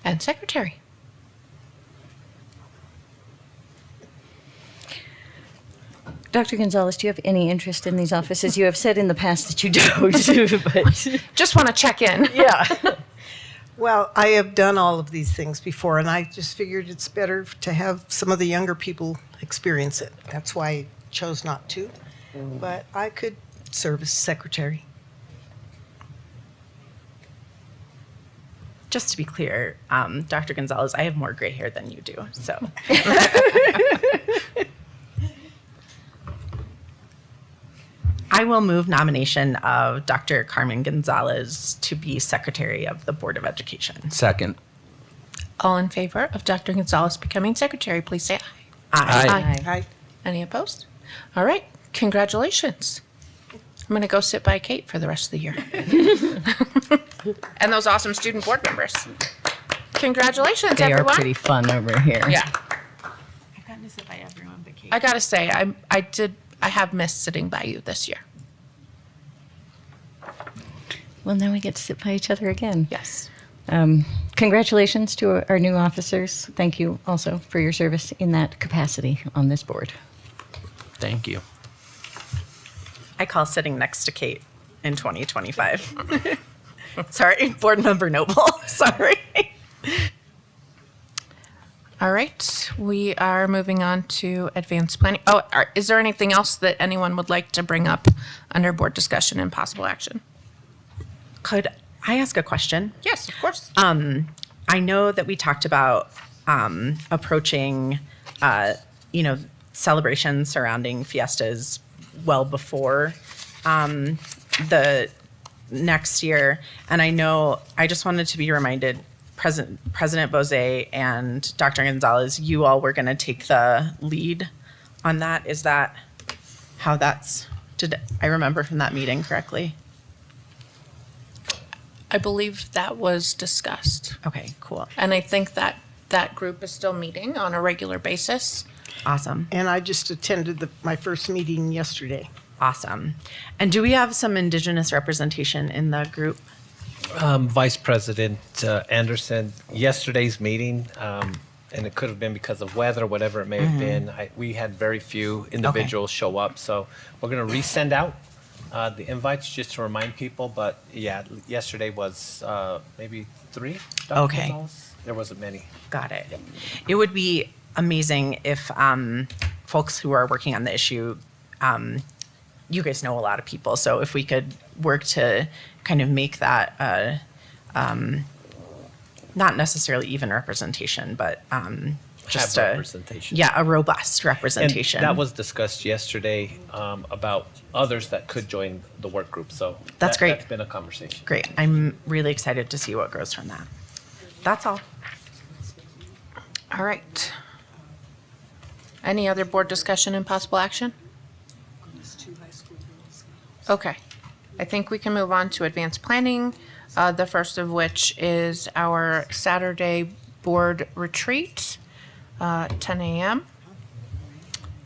and Secretary. Dr. Gonzalez, do you have any interest in these offices? You have said in the past that you don't, but Just want to check in. yeah. Well, I have done all of these things before, and I just figured it's better to have some of the younger people experience it. That's why I chose not to. But I could serve as secretary. Just to be clear, Dr. Gonzalez, I have more gray hair than you do, so. I will move nomination of Dr. Carmen Gonzalez to be Secretary of the Board of Education. Second. All in favor of Dr. Gonzalez becoming Secretary, please say aye. Aye. Aye. Any opposed? All right. Congratulations. I'm going to go sit by Kate for the rest of the year. And those awesome student board members. Congratulations, They everyone. are pretty fun over here. Yeah. I've gotten to sit by everyone but Kate. I got to say, I have missed sitting by you this year. Well, now we get to sit by each other again. Yes. Congratulations to our new officers. Thank you also for your service in that capacity on this board. Thank you. I call sitting next to Kate in 2025. Sorry, Board Member Noble. Sorry. All right. We are moving on to advanced planning. Oh, is there anything else that anyone would like to bring up under board discussion and possible action? Could I ask a question? Yes, of course. I know that we talked about approaching, celebrations surrounding fiestas well before the next year. And I just wanted to be reminded, President Bose and Dr. Gonzalez, you all were going to take the lead on that. Is that how did I remember from that meeting correctly? I believe that was discussed. Okay, cool. And I think that that group is still meeting on a regular basis. Awesome. And I just attended my first meeting yesterday. Awesome. And do we have some Indigenous representation in the group? Vice President Anderson, yesterday's meeting, and it could have been because of weather, whatever it may have been, we had very few individuals show up. So we're going to resend out the invites just to remind people. But yeah, yesterday was maybe 3. Dr. Okay. Gonzalez? There wasn't many. Got it. It would be amazing if folks who are working on the issue, you guys know a lot of people, so if we could work to kind of make that not necessarily even representation, but just Have representation. a robust representation. And that was discussed yesterday about others that could join the work group. So That's great. That's been a conversation. Great. I'm really excited to see what grows from that. That's all. All right. Any other board discussion and possible action? Okay. I think we can move on to advanced planning, the first of which is our Saturday board retreat, 10 a.m.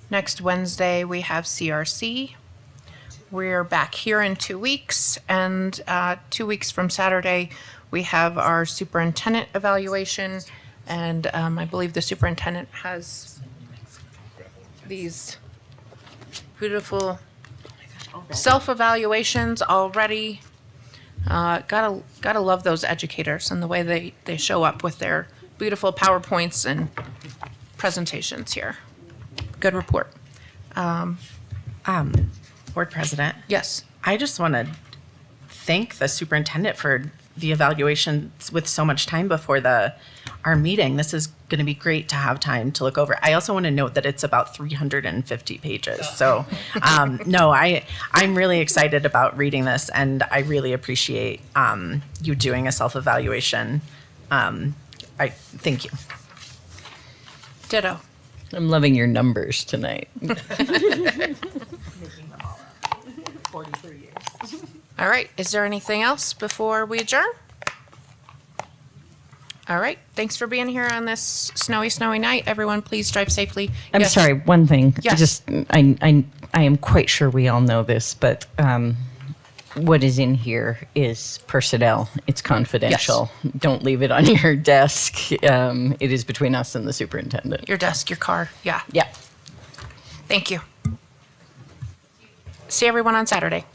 Next Wednesday, we have CRC. We're back here in 2 weeks, and 2 weeks from Saturday, we have our superintendent evaluation, and I believe the superintendent has these beautiful self-evaluations already. Gotta love those educators and the way they show up with their beautiful PowerPoints and presentations here. Good report. Board President, Yes. I just want to thank the superintendent for the evaluations with so much time before our meeting. This is going to be great to have time to look over. I also want to note that it's about 350 pages. So, no, I'm really excited about reading this, and I really appreciate you doing a self-evaluation. I thank you. Ditto. I'm loving your numbers tonight. All right. Is there anything else before we adjourn? All right. Thanks for being here on this snowy night. Everyone, please drive safely. I'm Yes. sorry, one thing. Yes. I am quite sure we all know this, but what is in here is personnel. It's confidential. Don't leave it on your desk. It is between us and the superintendent. Your desk, your car. Yeah. Yeah. Thank you. See everyone on Saturday.